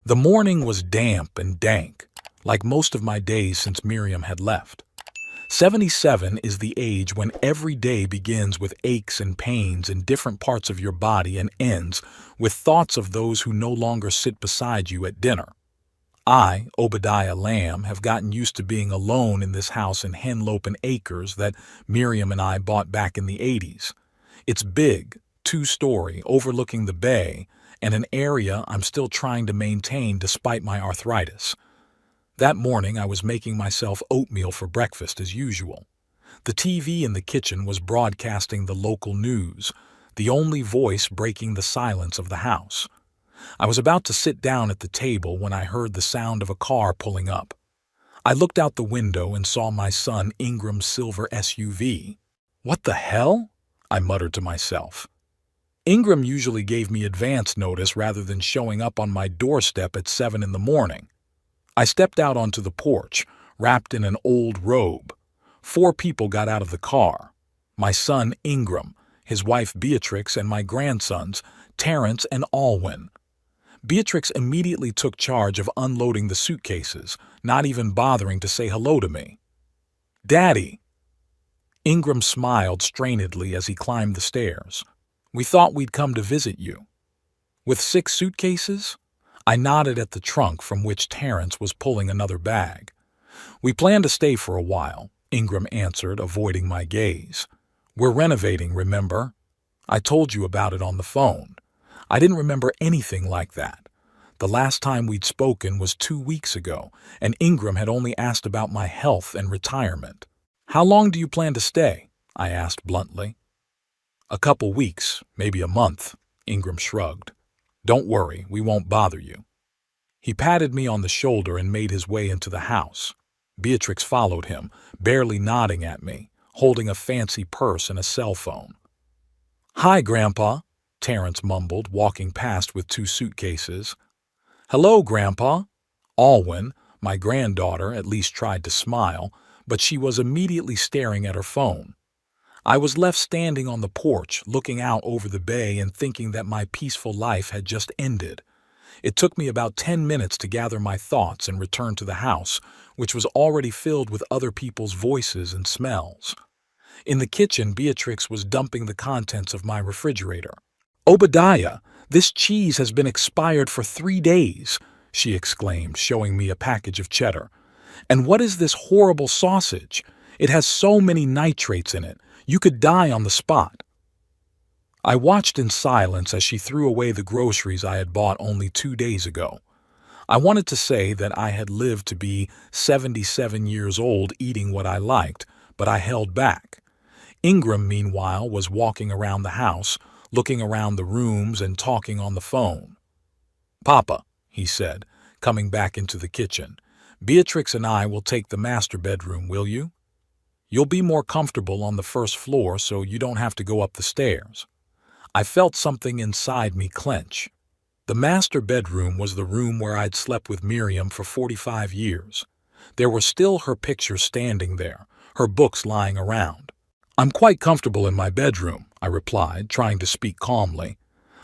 The morning was damp and dank, like most of my days since Miriam had left. 77 is the age when every day begins with aches and pains in different parts of your body and ends with thoughts of those who no longer sit beside you at dinner. I, Obadiah Lamb, have gotten used to being alone in this house in Henlopen Acres that Miriam and I bought back in the 80s. It's big, two-story, overlooking the bay, and an area I'm still trying to maintain despite my arthritis. That morning I was making myself oatmeal for breakfast as usual. The TV in the kitchen was broadcasting the local news, the only voice breaking the silence of the house. I was about to sit down at the table when I heard the sound of a car pulling up. I looked out the window and saw my son Ingram's silver SUV. "What the hell?" I muttered to myself. Ingram usually gave me advance notice rather than showing up on my doorstep at 7 in the morning. I stepped out onto the porch, wrapped in an old robe. 4 people got out of the car. My son Ingram, his wife Beatrix, and my grandsons, Terrence and Alwyn. Beatrix immediately took charge of unloading the suitcases, not even bothering to say hello to me. "Daddy!" Ingram smiled strainedly as he climbed the stairs. "We thought we'd come to visit you." "With 6 suitcases?" I nodded at the trunk from which Terrence was pulling another bag. "We plan to stay for a while," Ingram answered, avoiding my gaze. "We're renovating, remember? I told you about it on the phone." I didn't remember anything like that. The last time we'd spoken was 2 weeks ago, and Ingram had only asked about my health and retirement. "How long do you plan to stay?" I asked bluntly. "A couple weeks, maybe a month," Ingram shrugged. "Don't worry, we won't bother you." He patted me on the shoulder and made his way into the house. Beatrix followed him, barely nodding at me, holding a fancy purse and a cell phone. "Hi, Grandpa," Terrence mumbled, walking past with 2 suitcases. "Hello, Grandpa." Alwyn, my granddaughter, at least tried to smile, but she was immediately staring at her phone. I was left standing on the porch, looking out over the bay and thinking that my peaceful life had just ended. It took me about 10 minutes to gather my thoughts and return to the house, which was already filled with other people's voices and smells. In the kitchen, Beatrix was dumping the contents of my refrigerator. "Obadiah, this cheese has been expired for 3 days," she exclaimed, showing me a package of cheddar. "And what is this horrible sausage? It has so many nitrates in it. You could die on the spot." I watched in silence as she threw away the groceries I had bought only 2 days ago. I wanted to say that I had lived to be 77 years old eating what I liked, but I held back. Ingram, meanwhile, was walking around the house, looking around the rooms and talking on the phone. "Papa," he said, coming back into the kitchen, "Beatrix and I will take the master bedroom, will you? You'll be more comfortable on the first floor so you don't have to go up the stairs." I felt something inside me clench. The master bedroom was the room where I'd slept with Miriam for 45 years. There were still her pictures standing there, her books lying around. "I'm quite comfortable in my bedroom," I replied, trying to speak calmly.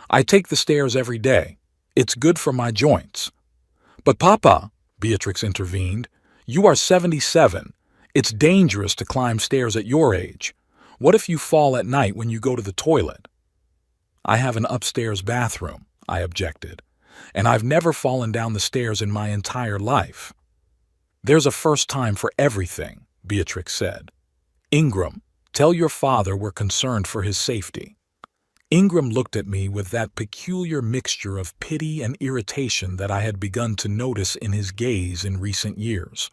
"I take the stairs every day. It's good for my joints." "But Papa," Beatrix intervened, "you are 77. It's dangerous to climb stairs at your age. What if you fall at night when you go to the toilet?" "I have an upstairs bathroom," I objected, "and I've never fallen down the stairs in my entire life." "There's a first time for everything," Beatrix said. "Ingram, tell your father we're concerned for his safety." Ingram looked at me with that peculiar mixture of pity and irritation that I had begun to notice in his gaze in recent years.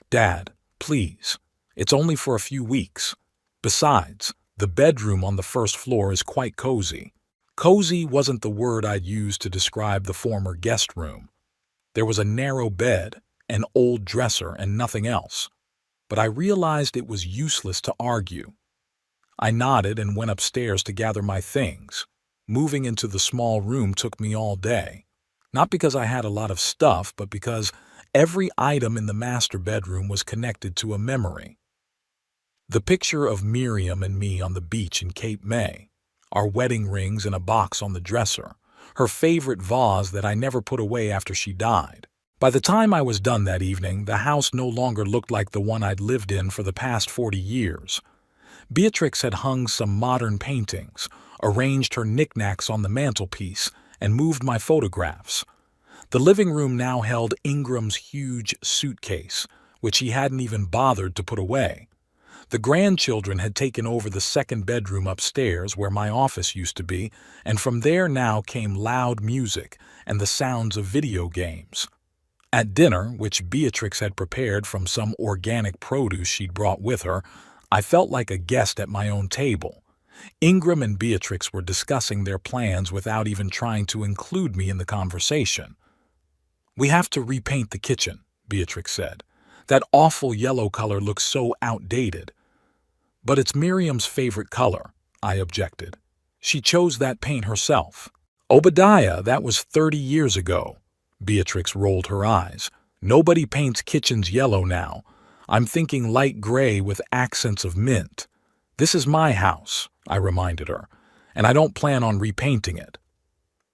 "Dad, please. It's only for a few weeks. Besides, the bedroom on the first floor is quite cozy." Cozy wasn't the word I'd used to describe the former guest room. There was a narrow bed, an old dresser, and nothing else. But I realized it was useless to argue. I nodded and went upstairs to gather my things. Moving into the small room took me all day. Not because I had a lot of stuff, but because every item in the master bedroom was connected to a memory. The picture of Miriam and me on the beach in Cape May, our wedding rings in a box on the dresser, her favorite vase that I never put away after she died. By the time I was done that evening, the house no longer looked like the one I'd lived in for the past 40 years. Beatrix had hung some modern paintings, arranged her knickknacks on the mantelpiece, and moved my photographs. The living room now held Ingram's huge suitcase, which he hadn't even bothered to put away. The grandchildren had taken over the second bedroom upstairs where my office used to be, and from there now came loud music and the sounds of video games. At dinner, which Beatrix had prepared from some organic produce she'd brought with her, I felt like a guest at my own table. Ingram and Beatrix were discussing their plans without even trying to include me in the conversation. "We have to repaint the kitchen," Beatrix said. "That awful yellow color looks so outdated." "But it's Miriam's favorite color," I objected. "She chose that paint herself." "Obadiah, that was 30 years ago." Beatrix rolled her eyes. "Nobody paints kitchens yellow now. I'm thinking light gray with accents of mint. This is my house," I reminded her, "and I don't plan on repainting it."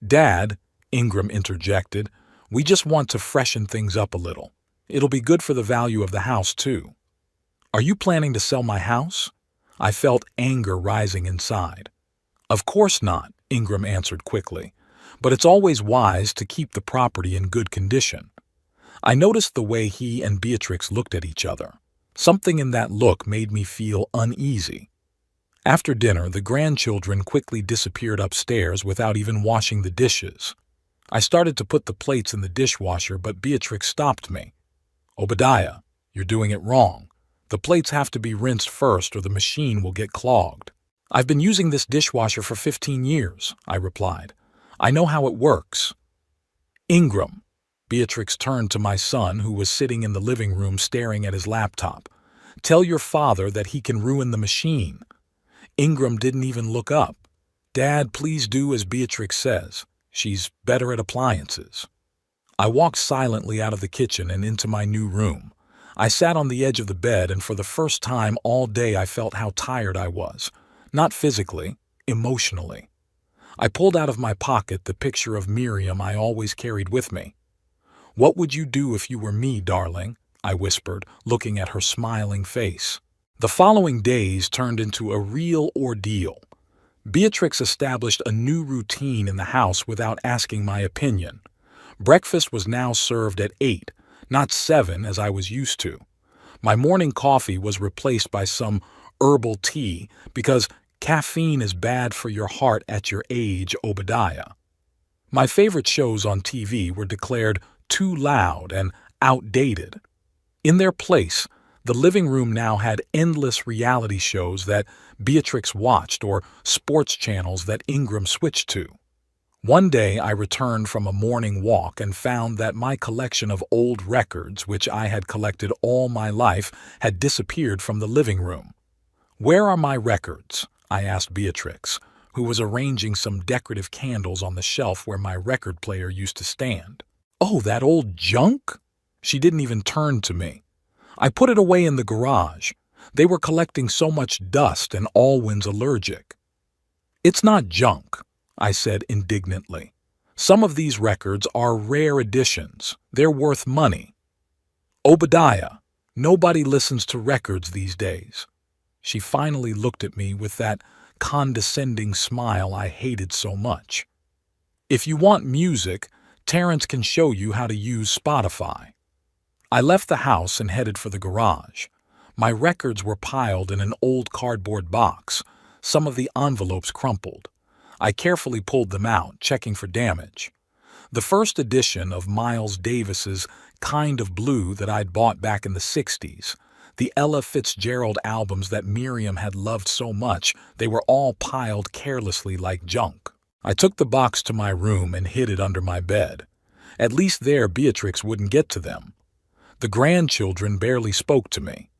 "Dad," Ingram interjected, "we just want to freshen things up a little. It'll be good for the value of the house, too." "Are you planning to sell my house?" I felt anger rising inside. "Of course not," Ingram answered quickly, "but it's always wise to keep the property in good condition." I noticed the way he and Beatrix looked at each other. Something in that look made me feel uneasy. After dinner, the grandchildren quickly disappeared upstairs without even washing the dishes. I started to put the plates in the dishwasher, but Beatrix stopped me. "Obadiah, you're doing it wrong. The plates have to be rinsed first or the machine will get clogged." "I've been using this dishwasher for 15 years, I replied. "I know how it works." "Ingram," Beatrix turned to my son, who was sitting in the living room staring at his laptop. "Tell your father that he can ruin the machine." Ingram didn't even look up. "Dad, please do as Beatrix says. She's better at appliances." I walked silently out of the kitchen and into my new room. I sat on the edge of the bed, and for the first time all day I felt how tired I was. Not physically, emotionally. I pulled out of my pocket the picture of Miriam I always carried with me. "What would you do if you were me, darling?" I whispered, looking at her smiling face. The following days turned into a real ordeal. Beatrix established a new routine in the house without asking my opinion. Breakfast was now served at 8, not 7 as I was used to. My morning coffee was replaced by some herbal tea because caffeine is bad for your heart at your age, Obadiah. My favorite shows on TV were declared too loud and outdated. In their place, the living room now had endless reality shows that Beatrix watched or sports channels that Ingram switched to. One day I returned from a morning walk and found that my collection of old records, which I had collected all my life, had disappeared from the living room. "Where are my records?" I asked Beatrix, who was arranging some decorative candles on the shelf where my record player used to stand. "Oh, that old junk?" She didn't even turn to me. "I put it away in the garage. They were collecting so much dust and Alwyn's allergic." "It's not junk," I said indignantly. "Some of these records are rare editions. They're worth money." "Obadiah, nobody listens to records these days." She finally looked at me with that condescending smile I hated so much. "If you want music, Terrence can show you how to use Spotify." I left the house and headed for the garage. My records were piled in an old cardboard box, some of the envelopes crumpled. I carefully pulled them out, checking for damage. The first edition of Miles Davis's Kind of Blue that I'd bought back in the 60s, the Ella Fitzgerald albums that Miriam had loved so much, they were all piled carelessly like junk. I took the box to my room and hid it under my bed. At least there Beatrix wouldn't get to them. The grandchildren barely spoke to me.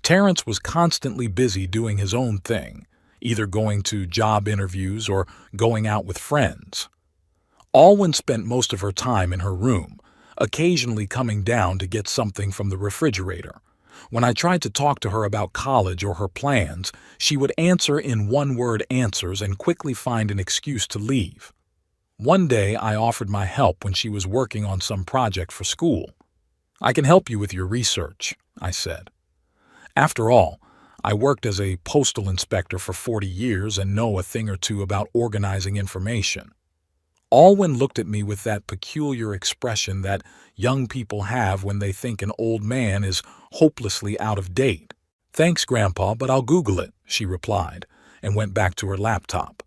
Terrence was constantly busy doing his own thing, either going to job interviews or going out with friends. Alwyn spent most of her time in her room, occasionally coming down to get something from the refrigerator. When I tried to talk to her about college or her plans, she would answer in one-word answers and quickly find an excuse to leave. One day I offered my help when she was working on some project for school. "I can help you with your research," I said. After all, I worked as a postal inspector for 40 years and know a thing or two about organizing information. Alwyn looked at me with that peculiar expression that young people have when they think an old man is hopelessly out of date. "Thanks, Grandpa, but I'll Google it," she replied, and went back to her laptop.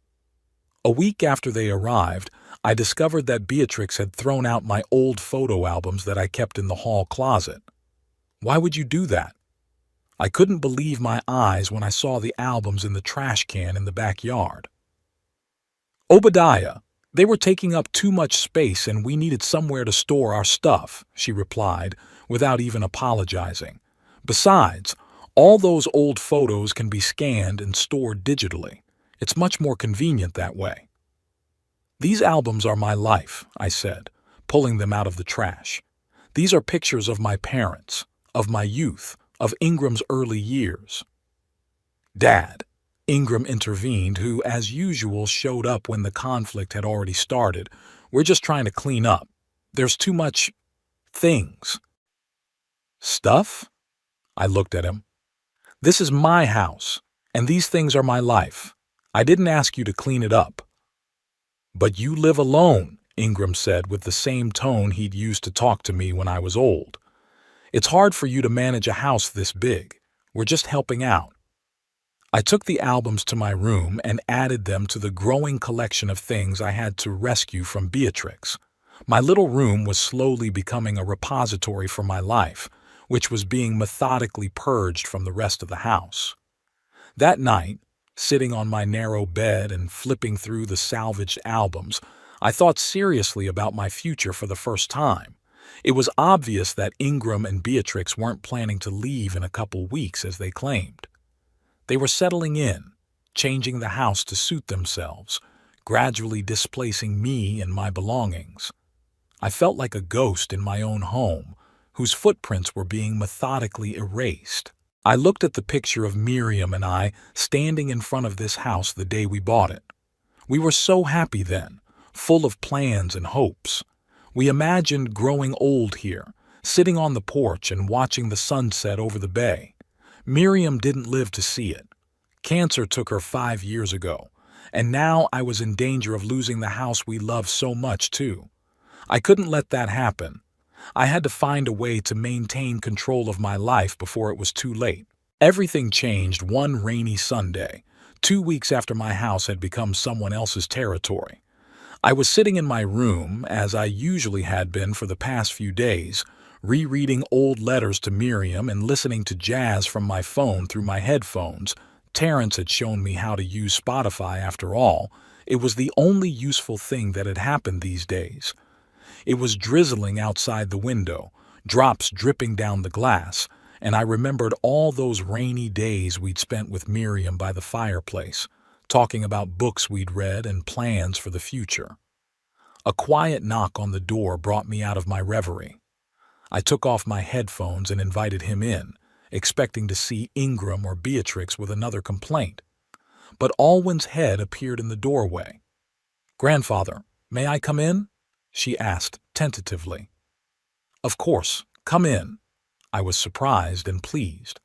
A week after they arrived, I discovered that Beatrix had thrown out my old photo albums that I kept in the hall closet. "Why would you do that?" I couldn't believe my eyes when I saw the albums in the trash can in the backyard. "Obadiah, they were taking up too much space and we needed somewhere to store our stuff," she replied, without even apologizing. "Besides, all those old photos can be scanned and stored digitally. It's much more convenient that way." "These albums are my life," I said, pulling them out of the trash. "These are pictures of my parents, of my youth, of Ingram's early years." "Dad," Ingram intervened, who, as usual, showed up when the conflict had already started. "We're just trying to clean up. There's too much things." "Stuff?" I looked at him. "This is my house, and these things are my life. I didn't ask you to clean it up." "But you live alone," Ingram said with the same tone he'd used to talk to me when I was old. "It's hard for you to manage a house this big. We're just helping out." I took the albums to my room and added them to the growing collection of things I had to rescue from Beatrix. My little room was slowly becoming a repository for my life, which was being methodically purged from the rest of the house. That night, sitting on my narrow bed and flipping through the salvaged albums, I thought seriously about my future for the first time. It was obvious that Ingram and Beatrix weren't planning to leave in a couple weeks as they claimed. They were settling in, changing the house to suit themselves, gradually displacing me and my belongings. I felt like a ghost in my own home, whose footprints were being methodically erased. I looked at the picture of Miriam and I standing in front of this house the day we bought it. We were so happy then, full of plans and hopes. We imagined growing old here, sitting on the porch and watching the sunset over the bay. Miriam didn't live to see it. Cancer took her 5 years ago, and now I was in danger of losing the house we loved so much too. I couldn't let that happen. I had to find a way to maintain control of my life before it was too late. Everything changed one rainy Sunday, 2 weeks after my house had become someone else's territory. I was sitting in my room, as I usually had been for the past few days, rereading old letters to Miriam and listening to jazz from my phone through my headphones. Terrence had shown me how to use Spotify after all. It was the only useful thing that had happened these days. It was drizzling outside the window, drops dripping down the glass, and I remembered all those rainy days we'd spent with Miriam by the fireplace, talking about books we'd read and plans for the future. A quiet knock on the door brought me out of my reverie. I took off my headphones and invited him in, expecting to see Ingram or Beatrix with another complaint. But Alwyn's head appeared in the doorway. "Grandfather, may I come in?" she asked tentatively. "Of course, come in." I was surprised and pleased.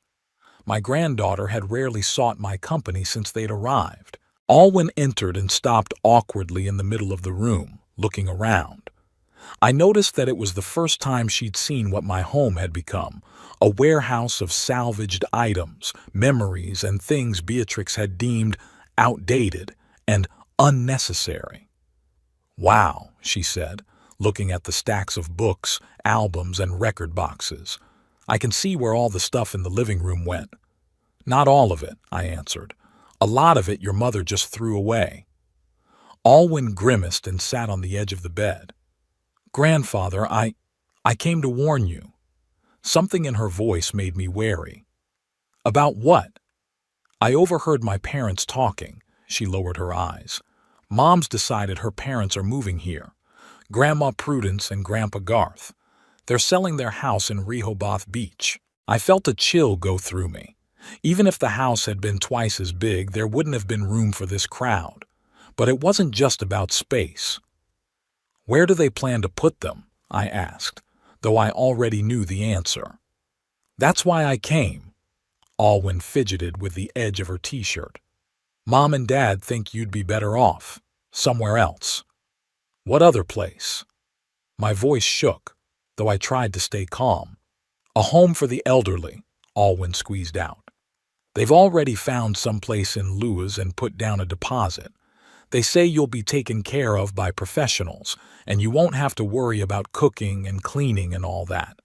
My granddaughter had rarely sought my company since they'd arrived. Alwyn entered and stopped awkwardly in the middle of the room, looking around. I noticed that it was the first time she'd seen what my home had become, a warehouse of salvaged items, memories, and things Beatrix had deemed outdated and unnecessary. "Wow," she said, looking at the stacks of books, albums, and record boxes. "I can see where all the stuff in the living room went." "Not all of it," I answered. "A lot of it your mother just threw away." Alwyn grimaced and sat on the edge of the bed. "Grandfather, I came to warn you." Something in her voice made me wary. "About what?" "I overheard my parents talking." She lowered her eyes. "Mom's decided her parents are moving here. Grandma Prudence and Grandpa Garth. They're selling their house in Rehoboth Beach." I felt a chill go through me. Even if the house had been twice as big, there wouldn't have been room for this crowd. But it wasn't just about space. Where do they plan to put them? I asked, though I already knew the answer. That's why I came. Alwyn fidgeted with the edge of her t-shirt. Mom and Dad think you'd be better off. Somewhere else. What other place? My voice shook, though I tried to stay calm. A home for the elderly, Alwyn squeezed out. They've already found some place in Lewis and put down a deposit. They say you'll be taken care of by professionals, and you won't have to worry about cooking and cleaning and all that.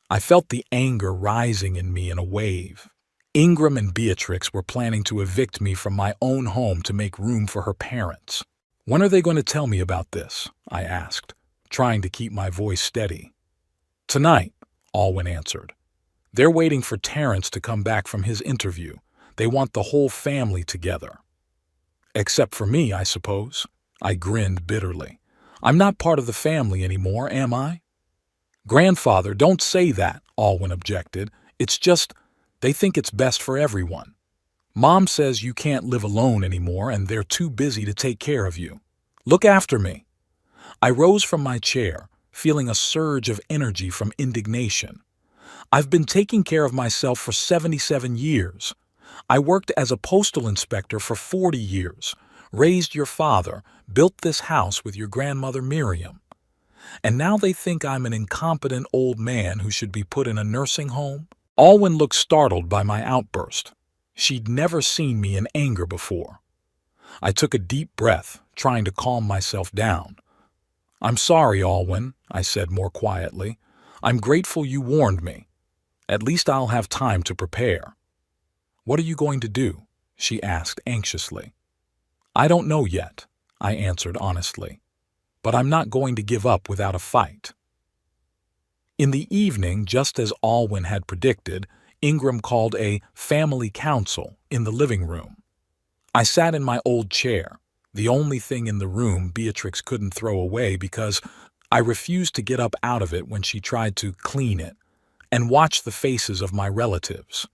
I felt the anger rising in me in a wave. Ingram and Beatrix were planning to evict me from my own home to make room for her parents. When are they going to tell me about this? I asked, trying to keep my voice steady. Tonight, Alwyn answered. They're waiting for Terrence to come back from his interview. They want the whole family together. Except for me, I suppose. I grinned bitterly. I'm not part of the family anymore, am I? Grandfather, don't say that, Alwyn objected. It's just, they think it's best for everyone. Mom says you can't live alone anymore and they're too busy to take care of you. Look after me. I rose from my chair, feeling a surge of energy from indignation. I've been taking care of myself for 77 years. I worked as a postal inspector for 40 years, raised your father, built this house with your grandmother Miriam. And now they think I'm an incompetent old man who should be put in a nursing home? Alwyn looked startled by my outburst. She'd never seen me in anger before. I took a deep breath, trying to calm myself down. I'm sorry, Alwyn, I said more quietly. I'm grateful you warned me. At least I'll have time to prepare. What are you going to do? She asked anxiously. I don't know yet, I answered honestly. But I'm not going to give up without a fight. In the evening, just as Alwyn had predicted, Ingram called a family council in the living room. I sat in my old chair, the only thing in the room Beatrix couldn't throw away because I refused to get up out of it when she tried to clean it, and watched the faces of my relatives.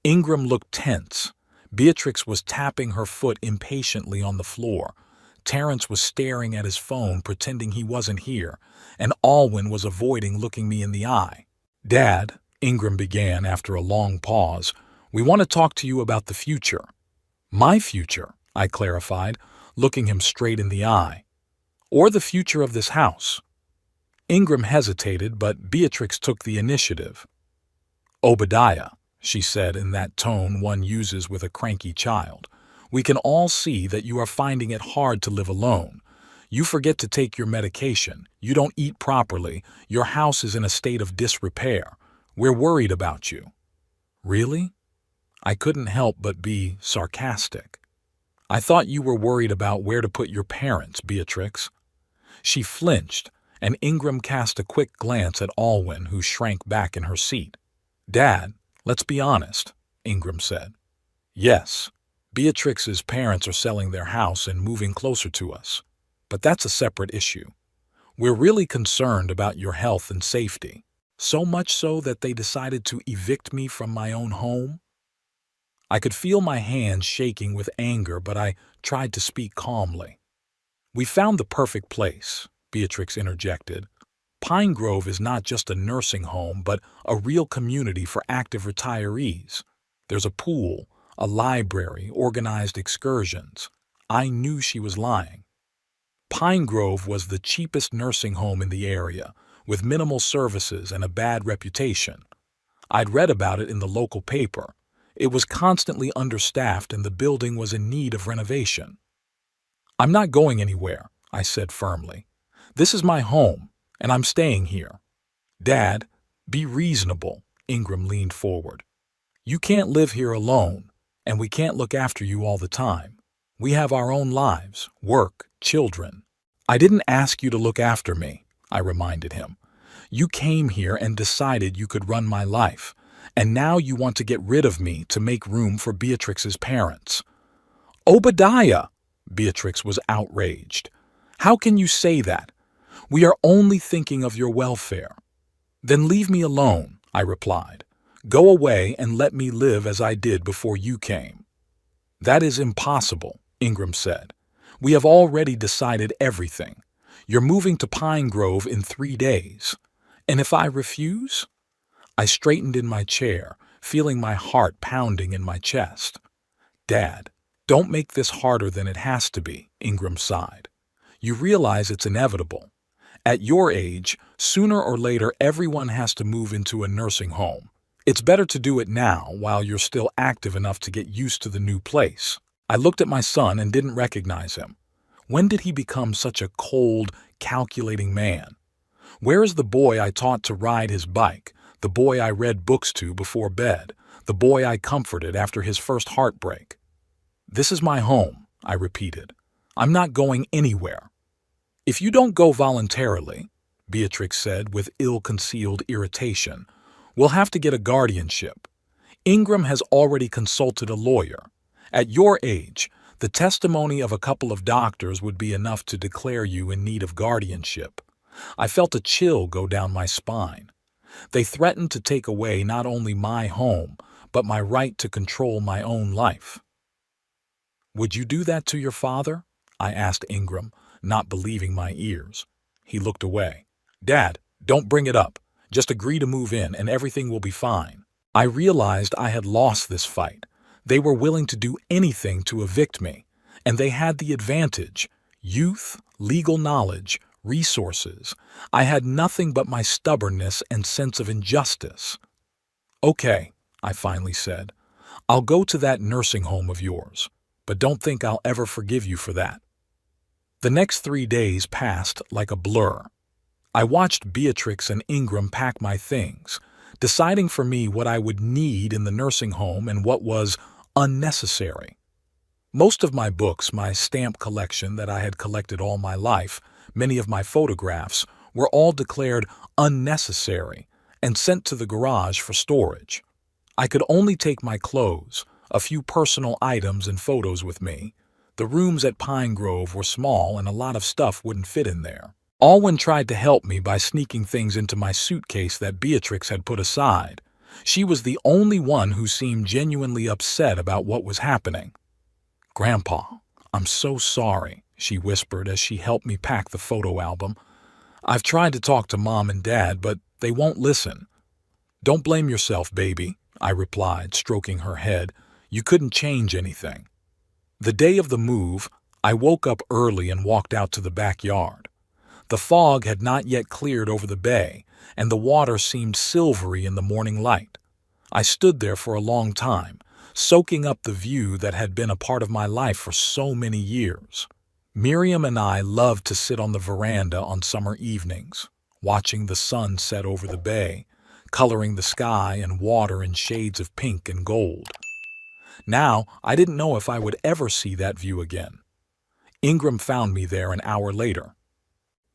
Ingram looked tense. Beatrix was tapping her foot impatiently on the floor. Terrence was staring at his phone, pretending he wasn't here, and Alwyn was avoiding looking me in the eye. Dad, Ingram began after a long pause, we want to talk to you about the future. My future, I clarified, looking him straight in the eye. Or the future of this house. Ingram hesitated, but Beatrix took the initiative. Obadiah, she said in that tone one uses with a cranky child. We can all see that you are finding it hard to live alone. You forget to take your medication. You don't eat properly. Your house is in a state of disrepair. We're worried about you. Really? I couldn't help but be sarcastic. I thought you were worried about where to put your parents, Beatrix. She flinched, and Ingram cast a quick glance at Alwyn, who shrank back in her seat. Dad, let's be honest, Ingram said. Yes. Beatrix's parents are selling their house and moving closer to us. But that's a separate issue. We're really concerned about your health and safety, so much so that they decided to evict me from my own home. I could feel my hands shaking with anger, but I tried to speak calmly. We found the perfect place, Beatrix interjected. Pine Grove is not just a nursing home, but a real community for active retirees. There's a pool, a library, organized excursions. I knew she was lying. Pine Grove was the cheapest nursing home in the area, with minimal services and a bad reputation. I'd read about it in the local paper. It was constantly understaffed and the building was in need of renovation. I'm not going anywhere, I said firmly. This is my home, and I'm staying here. Dad, be reasonable, Ingram leaned forward. You can't live here alone, and we can't look after you all the time. We have our own lives, work, children. I didn't ask you to look after me, I reminded him. You came here and decided you could run my life, and now you want to get rid of me to make room for Beatrix's parents. Obadiah! Beatrix was outraged. How can you say that? We are only thinking of your welfare. Then leave me alone, I replied. Go away and let me live as I did before you came. That is impossible, Ingram said. We have already decided everything. You're moving to Pine Grove in 3 days. And if I refuse? I straightened in my chair, feeling my heart pounding in my chest. Dad, don't make this harder than it has to be, Ingram sighed. You realize it's inevitable. At your age, sooner or later everyone has to move into a nursing home. It's better to do it now while you're still active enough to get used to the new place. I looked at my son and didn't recognize him. When did he become such a cold, calculating man? Where is the boy I taught to ride his bike, the boy I read books to before bed, the boy I comforted after his first heartbreak? This is my home, I repeated. I'm not going anywhere. If you don't go voluntarily, Beatrix said with ill-concealed irritation, we'll have to get a guardianship. Ingram has already consulted a lawyer. At your age, the testimony of a couple of doctors would be enough to declare you in need of guardianship. I felt a chill go down my spine. They threatened to take away not only my home, but my right to control my own life. Would you do that to your father? I asked Ingram, not believing my ears. He looked away. Dad, don't bring it up. Just agree to move in and everything will be fine. I realized I had lost this fight. They were willing to do anything to evict me, and they had the advantage: youth, legal knowledge, resources. I had nothing but my stubbornness and sense of injustice. Okay, I finally said. I'll go to that nursing home of yours, but don't think I'll ever forgive you for that. The next 3 days passed like a blur. I watched Beatrix and Ingram pack my things, deciding for me what I would need in the nursing home and what was unnecessary. Most of my books, my stamp collection that I had collected all my life, many of my photographs, were all declared unnecessary and sent to the garage for storage. I could only take my clothes, a few personal items and photos with me. The rooms at Pine Grove were small and a lot of stuff wouldn't fit in there. Alwyn tried to help me by sneaking things into my suitcase that Beatrix had put aside. She was the only one who seemed genuinely upset about what was happening. Grandpa, I'm so sorry, she whispered as she helped me pack the photo album. I've tried to talk to Mom and Dad, but they won't listen. Don't blame yourself, baby, I replied, stroking her head. You couldn't change anything. The day of the move, I woke up early and walked out to the backyard. The fog had not yet cleared over the bay, and the water seemed silvery in the morning light. I stood there for a long time, soaking up the view that had been a part of my life for so many years. Miriam and I loved to sit on the veranda on summer evenings, watching the sun set over the bay, coloring the sky and water in shades of pink and gold. Now, I didn't know if I would ever see that view again. Ingram found me there an hour later.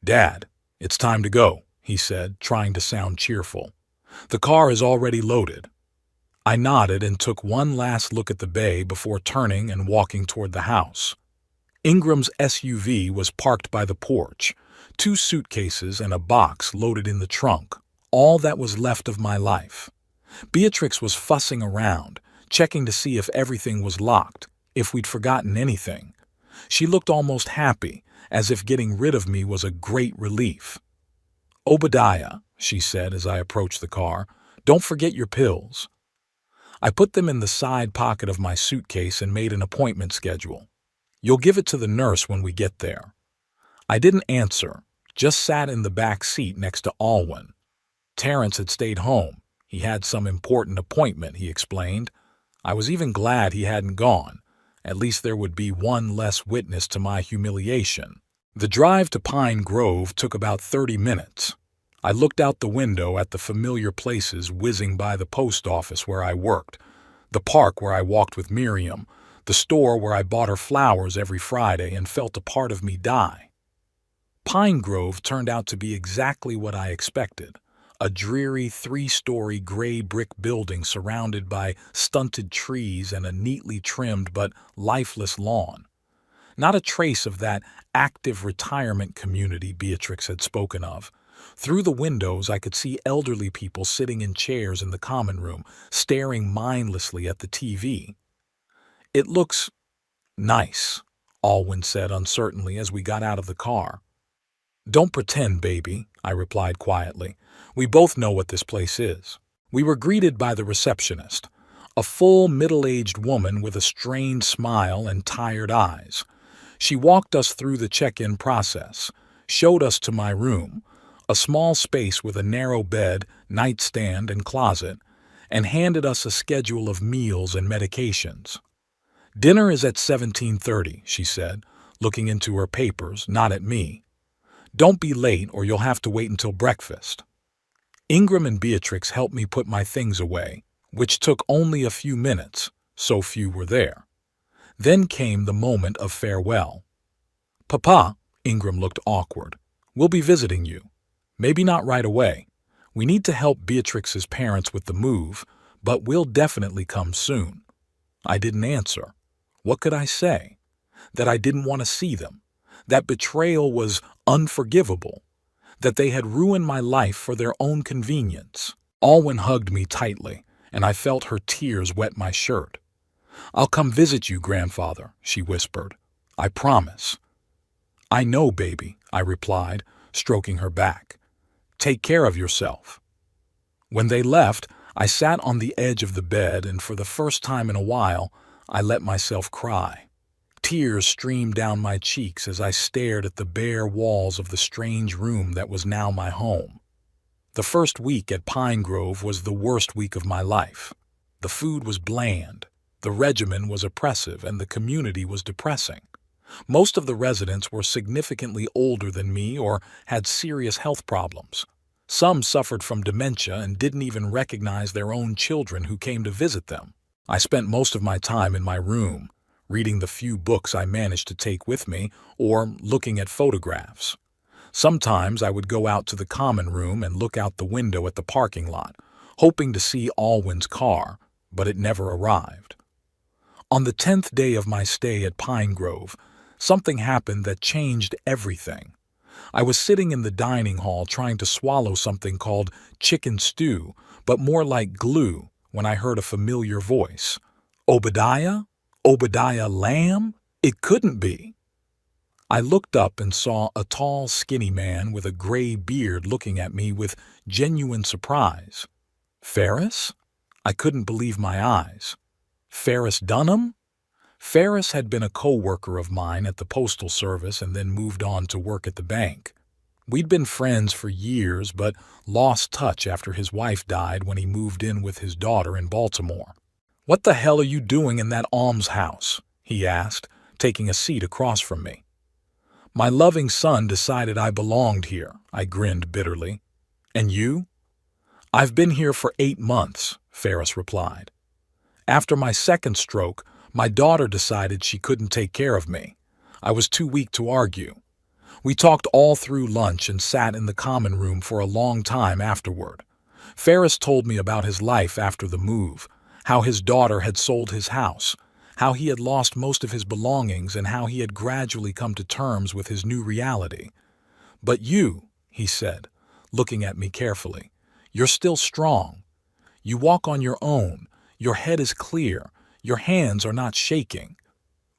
Dad, it's time to go, he said, trying to sound cheerful. The car is already loaded. I nodded and took one last look at the bay before turning and walking toward the house. Ingram's SUV was parked by the porch, 2 suitcases and a box loaded in the trunk, all that was left of my life. Beatrix was fussing around, checking to see if everything was locked, if we'd forgotten anything. She looked almost happy, as if getting rid of me was a great relief. Obadiah, she said as I approached the car, don't forget your pills. I put them in the side pocket of my suitcase and made an appointment schedule. You'll give it to the nurse when we get there. I didn't answer, just sat in the back seat next to Alwyn. Terrence had stayed home. He had some important appointment, he explained. I was even glad he hadn't gone. At least there would be one less witness to my humiliation. The drive to Pine Grove took about 30 minutes. I looked out the window at the familiar places whizzing by the post office where I worked, the park where I walked with Miriam, the store where I bought her flowers every Friday and felt a part of me die. Pine Grove turned out to be exactly what I expected. A dreary 3-story gray brick building surrounded by stunted trees and a neatly trimmed but lifeless lawn. Not a trace of that active retirement community Beatrix had spoken of. Through the windows I could see elderly people sitting in chairs in the common room, staring mindlessly at the TV. It looks nice, Alwyn said uncertainly as we got out of the car. Don't pretend, baby, I replied quietly. We both know what this place is. We were greeted by the receptionist, a full middle-aged woman with a strained smile and tired eyes. She walked us through the check-in process, showed us to my room, a small space with a narrow bed, nightstand, and closet, and handed us a schedule of meals and medications. Dinner is at 17:30, she said, looking into her papers, not at me. Don't be late or you'll have to wait until breakfast. Ingram and Beatrix helped me put my things away, which took only a few minutes, so few were there. Then came the moment of farewell. Papa, Ingram looked awkward, we'll be visiting you. Maybe not right away. We need to help Beatrix's parents with the move, but we'll definitely come soon. I didn't answer. What could I say? That I didn't want to see them. That betrayal was unforgivable. That they had ruined my life for their own convenience. Alwyn hugged me tightly, and I felt her tears wet my shirt. I'll come visit you, grandfather, she whispered. I promise. I know, baby, I replied, stroking her back. Take care of yourself. When they left, I sat on the edge of the bed, and for the first time in a while, I let myself cry. Tears streamed down my cheeks as I stared at the bare walls of the strange room that was now my home. The first week at Pine Grove was the worst week of my life. The food was bland, the regimen was oppressive, and the community was depressing. Most of the residents were significantly older than me or had serious health problems. Some suffered from dementia and didn't even recognize their own children who came to visit them. I spent most of my time in my room, reading the few books I managed to take with me, or looking at photographs. Sometimes I would go out to the common room and look out the window at the parking lot, hoping to see Alwyn's car, but it never arrived. On the 10th day of my stay at Pine Grove, something happened that changed everything. I was sitting in the dining hall trying to swallow something called chicken stew, but more like glue, when I heard a familiar voice. Obadiah? Obadiah Lamb? It couldn't be. I looked up and saw a tall, skinny man with a gray beard looking at me with genuine surprise. Ferris? I couldn't believe my eyes. Ferris Dunham? Ferris had been a co-worker of mine at the Postal Service and then moved on to work at the bank. We'd been friends for years, but lost touch after his wife died when he moved in with his daughter in Baltimore. What the hell are you doing in that almshouse? He asked, taking a seat across from me. My loving son decided I belonged here, I grinned bitterly. And you? I've been here for 8 months, Ferris replied. After my second stroke, my daughter decided she couldn't take care of me. I was too weak to argue. We talked all through lunch and sat in the common room for a long time afterward. Ferris told me about his life after the move, how his daughter had sold his house, how he had lost most of his belongings, and how he had gradually come to terms with his new reality. But you, he said, looking at me carefully, you're still strong. You walk on your own, your head is clear, your hands are not shaking.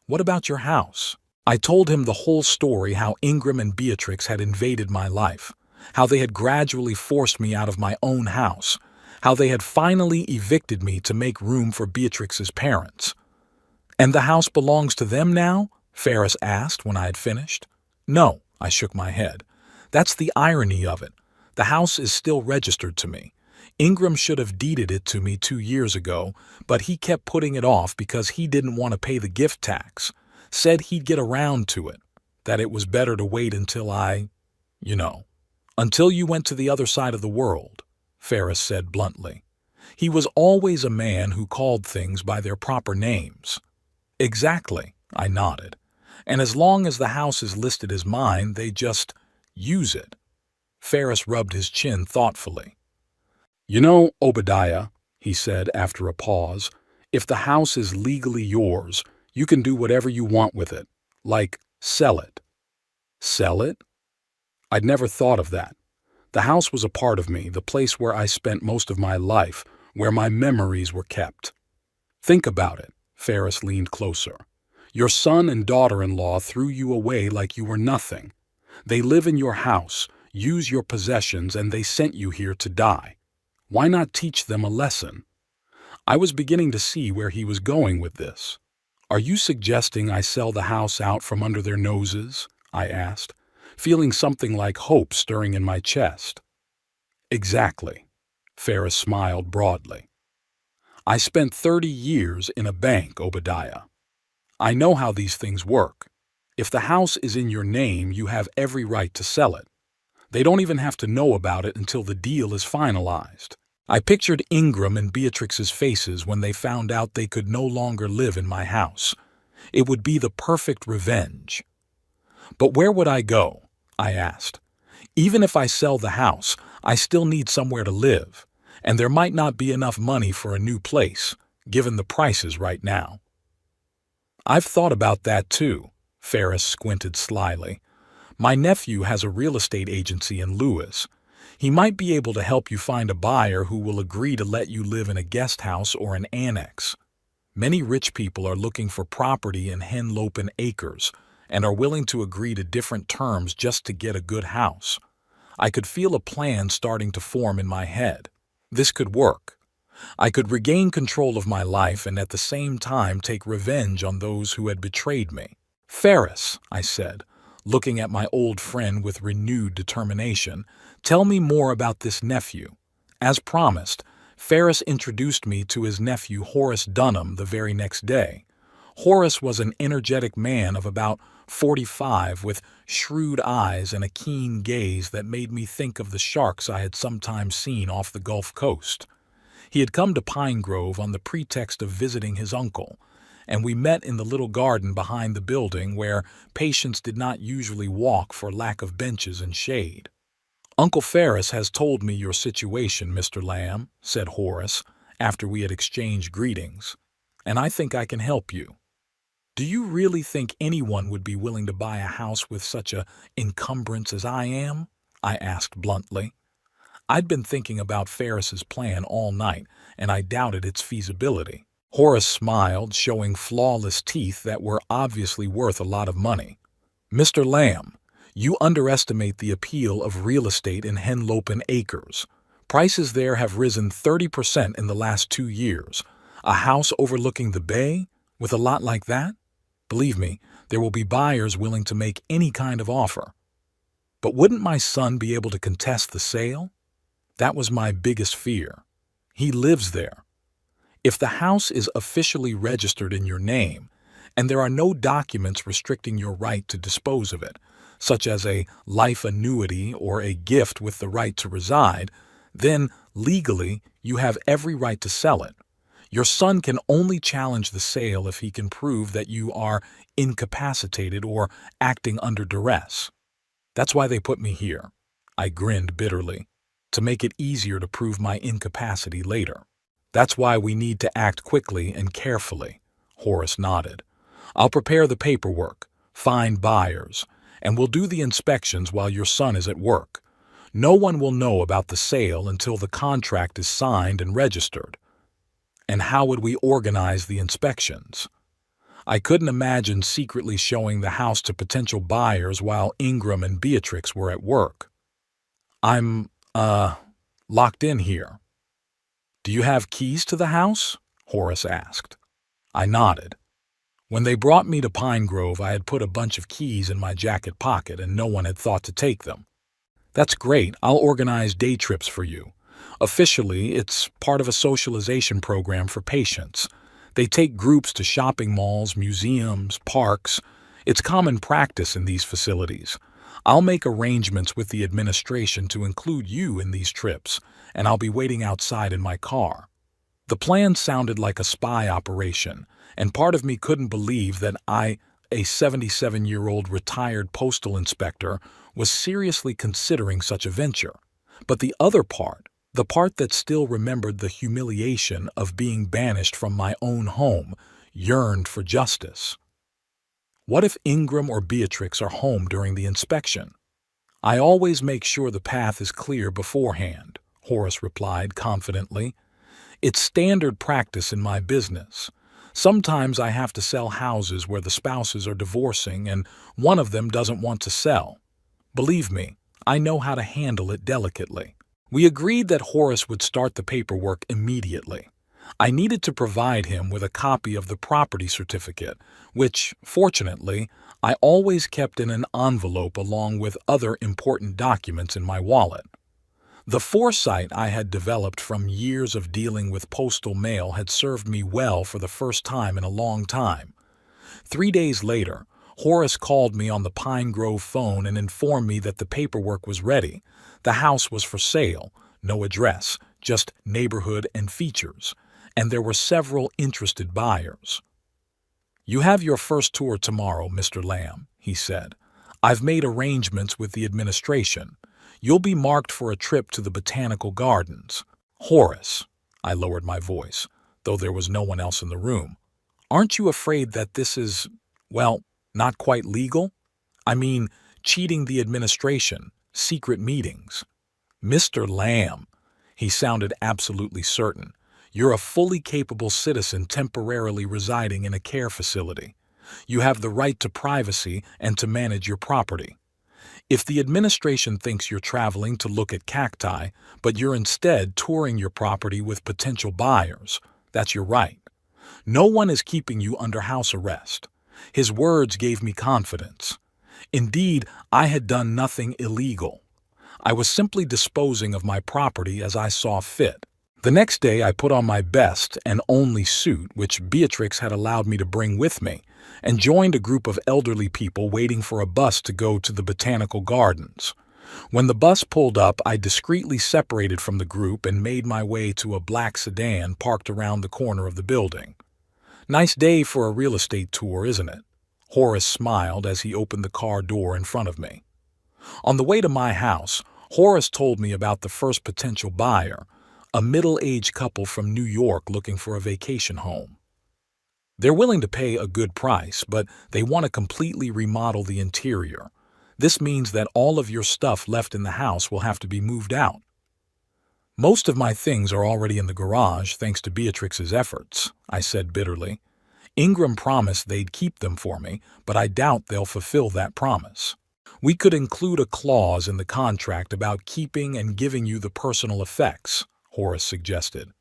What about your house? I told him the whole story, how Ingram and Beatrix had invaded my life, how they had gradually forced me out of my own house, how they had finally evicted me to make room for Beatrix's parents. And the house belongs to them now? Ferris asked when I had finished. No, I shook my head. That's the irony of it. The house is still registered to me. Ingram should have deeded it to me 2 years ago, but he kept putting it off because he didn't want to pay the gift tax. Said he'd get around to it, that it was better to wait until until you went to the other side of the world, Ferris said bluntly. He was always a man who called things by their proper names. Exactly, I nodded. And as long as the house is listed as mine, they just use it. Ferris rubbed his chin thoughtfully. You know, Obadiah, he said after a pause, if the house is legally yours, you can do whatever you want with it, like sell it. Sell it? I'd never thought of that. The house was a part of me, the place where I spent most of my life, where my memories were kept. Think about it, Ferris leaned closer. Your son and daughter-in-law threw you away like you were nothing. They live in your house, use your possessions, and they sent you here to die. Why not teach them a lesson? I was beginning to see where he was going with this. Are you suggesting I sell the house out from under their noses? I asked, feeling something like hope stirring in my chest. Exactly. Ferris smiled broadly. I spent 30 years in a bank, Obadiah. I know how these things work. If the house is in your name, you have every right to sell it. They don't even have to know about it until the deal is finalized. I pictured Ingram and Beatrix's faces when they found out they could no longer live in my house. It would be the perfect revenge. But where would I go? I asked. Even if I sell the house, I still need somewhere to live, and there might not be enough money for a new place, given the prices right now. I've thought about that too, Ferris squinted slyly. My nephew has a real estate agency in Lewis. He might be able to help you find a buyer who will agree to let you live in a guest house or an annex. Many rich people are looking for property in Henlopen Acres and are willing to agree to different terms just to get a good house. I could feel a plan starting to form in my head. This could work. I could regain control of my life and at the same time take revenge on those who had betrayed me. Ferris, I said, looking at my old friend with renewed determination, tell me more about this nephew. As promised, Ferris introduced me to his nephew Horace Dunham the very next day. Horace was an energetic man of about 45 with shrewd eyes and a keen gaze that made me think of the sharks I had sometimes seen off the Gulf Coast. He had come to Pine Grove on the pretext of visiting his uncle, and we met in the little garden behind the building where patients did not usually walk for lack of benches and shade. "Uncle Ferris has told me your situation, Mr. Lamb," said Horace, after we had exchanged greetings, "and I think I can help you." "Do you really think anyone would be willing to buy a house with such a encumbrance as I am?" I asked bluntly. I'd been thinking about Ferris's plan all night, and I doubted its feasibility. Horace smiled, showing flawless teeth that were obviously worth a lot of money. "Mr. Lamb, you underestimate the appeal of real estate in Henlopen Acres. Prices there have risen 30% in the last 2 years. A house overlooking the bay? With a lot like that? Believe me, there will be buyers willing to make any kind of offer. But wouldn't my son be able to contest the sale? That was my biggest fear. He lives there. If the house is officially registered in your name, and there are no documents restricting your right to dispose of it, such as a life annuity or a gift with the right to reside, then legally you have every right to sell it. Your son can only challenge the sale if he can prove that you are incapacitated or acting under duress. That's why they put me here." I grinned bitterly. "To make it easier to prove my incapacity later. That's why we need to act quickly and carefully." Horace nodded. "I'll prepare the paperwork, find buyers, and we'll do the inspections while your son is at work. No one will know about the sale until the contract is signed and registered." And how would we organize the inspections? I couldn't imagine secretly showing the house to potential buyers while Ingram and Beatrix were at work. "I'm, locked in here." "Do you have keys to the house?" Horace asked. I nodded. When they brought me to Pine Grove, I had put a bunch of keys in my jacket pocket and no one had thought to take them. "That's great. I'll organize day trips for you. Officially, it's part of a socialization program for patients. They take groups to shopping malls, museums, parks. It's common practice in these facilities. I'll make arrangements with the administration to include you in these trips, and I'll be waiting outside in my car." The plan sounded like a spy operation, and part of me couldn't believe that I, a 77-year-old retired postal inspector, was seriously considering such a venture. But the other part, the part that still remembered the humiliation of being banished from my own home, yearned for justice. What if Ingram or Beatrix are home during the inspection? "I always make sure the path is clear beforehand," Horace replied confidently. "It's standard practice in my business. Sometimes I have to sell houses where the spouses are divorcing and one of them doesn't want to sell. Believe me, I know how to handle it delicately. We agreed that Horace would start the paperwork immediately. I needed to provide him with a copy of the property certificate, which, fortunately, I always kept in an envelope along with other important documents in my wallet. The foresight I had developed from years of dealing with postal mail had served me well for the first time in a long time. 3 days later, Horace called me on the Pine Grove phone and informed me that the paperwork was ready. The house was for sale, no address, just neighborhood and features, and there were several interested buyers. "You have your first tour tomorrow, Mr. Lamb," he said. "I've made arrangements with the administration. You'll be marked for a trip to the Botanical Gardens." "Horace," I lowered my voice, though there was no one else in the room, "aren't you afraid that this is, well, not quite legal? I mean, cheating the administration, secret meetings." "Mr. Lamb," he sounded absolutely certain, "you're a fully capable citizen temporarily residing in a care facility. You have the right to privacy and to manage your property. If the administration thinks you're traveling to look at cacti, but you're instead touring your property with potential buyers, that's your right. No one is keeping you under house arrest." His words gave me confidence. Indeed, I had done nothing illegal. I was simply disposing of my property as I saw fit. The next day I put on my best and only suit, which Beatrix had allowed me to bring with me, and joined a group of elderly people waiting for a bus to go to the Botanical Gardens. When the bus pulled up, I discreetly separated from the group and made my way to a black sedan parked around the corner of the building. "Nice day for a real estate tour, isn't it?" Horace smiled as he opened the car door in front of me. On the way to my house, Horace told me about the first potential buyer, a middle-aged couple from New York looking for a vacation home. "They're willing to pay a good price, but they want to completely remodel the interior. This means that all of your stuff left in the house will have to be moved out." "Most of my things are already in the garage thanks to Beatrix's efforts," I said bitterly. "Ingram promised they'd keep them for me, but I doubt they'll fulfill that promise." "We could include a clause in the contract about keeping and giving you the personal effects," Horace suggested.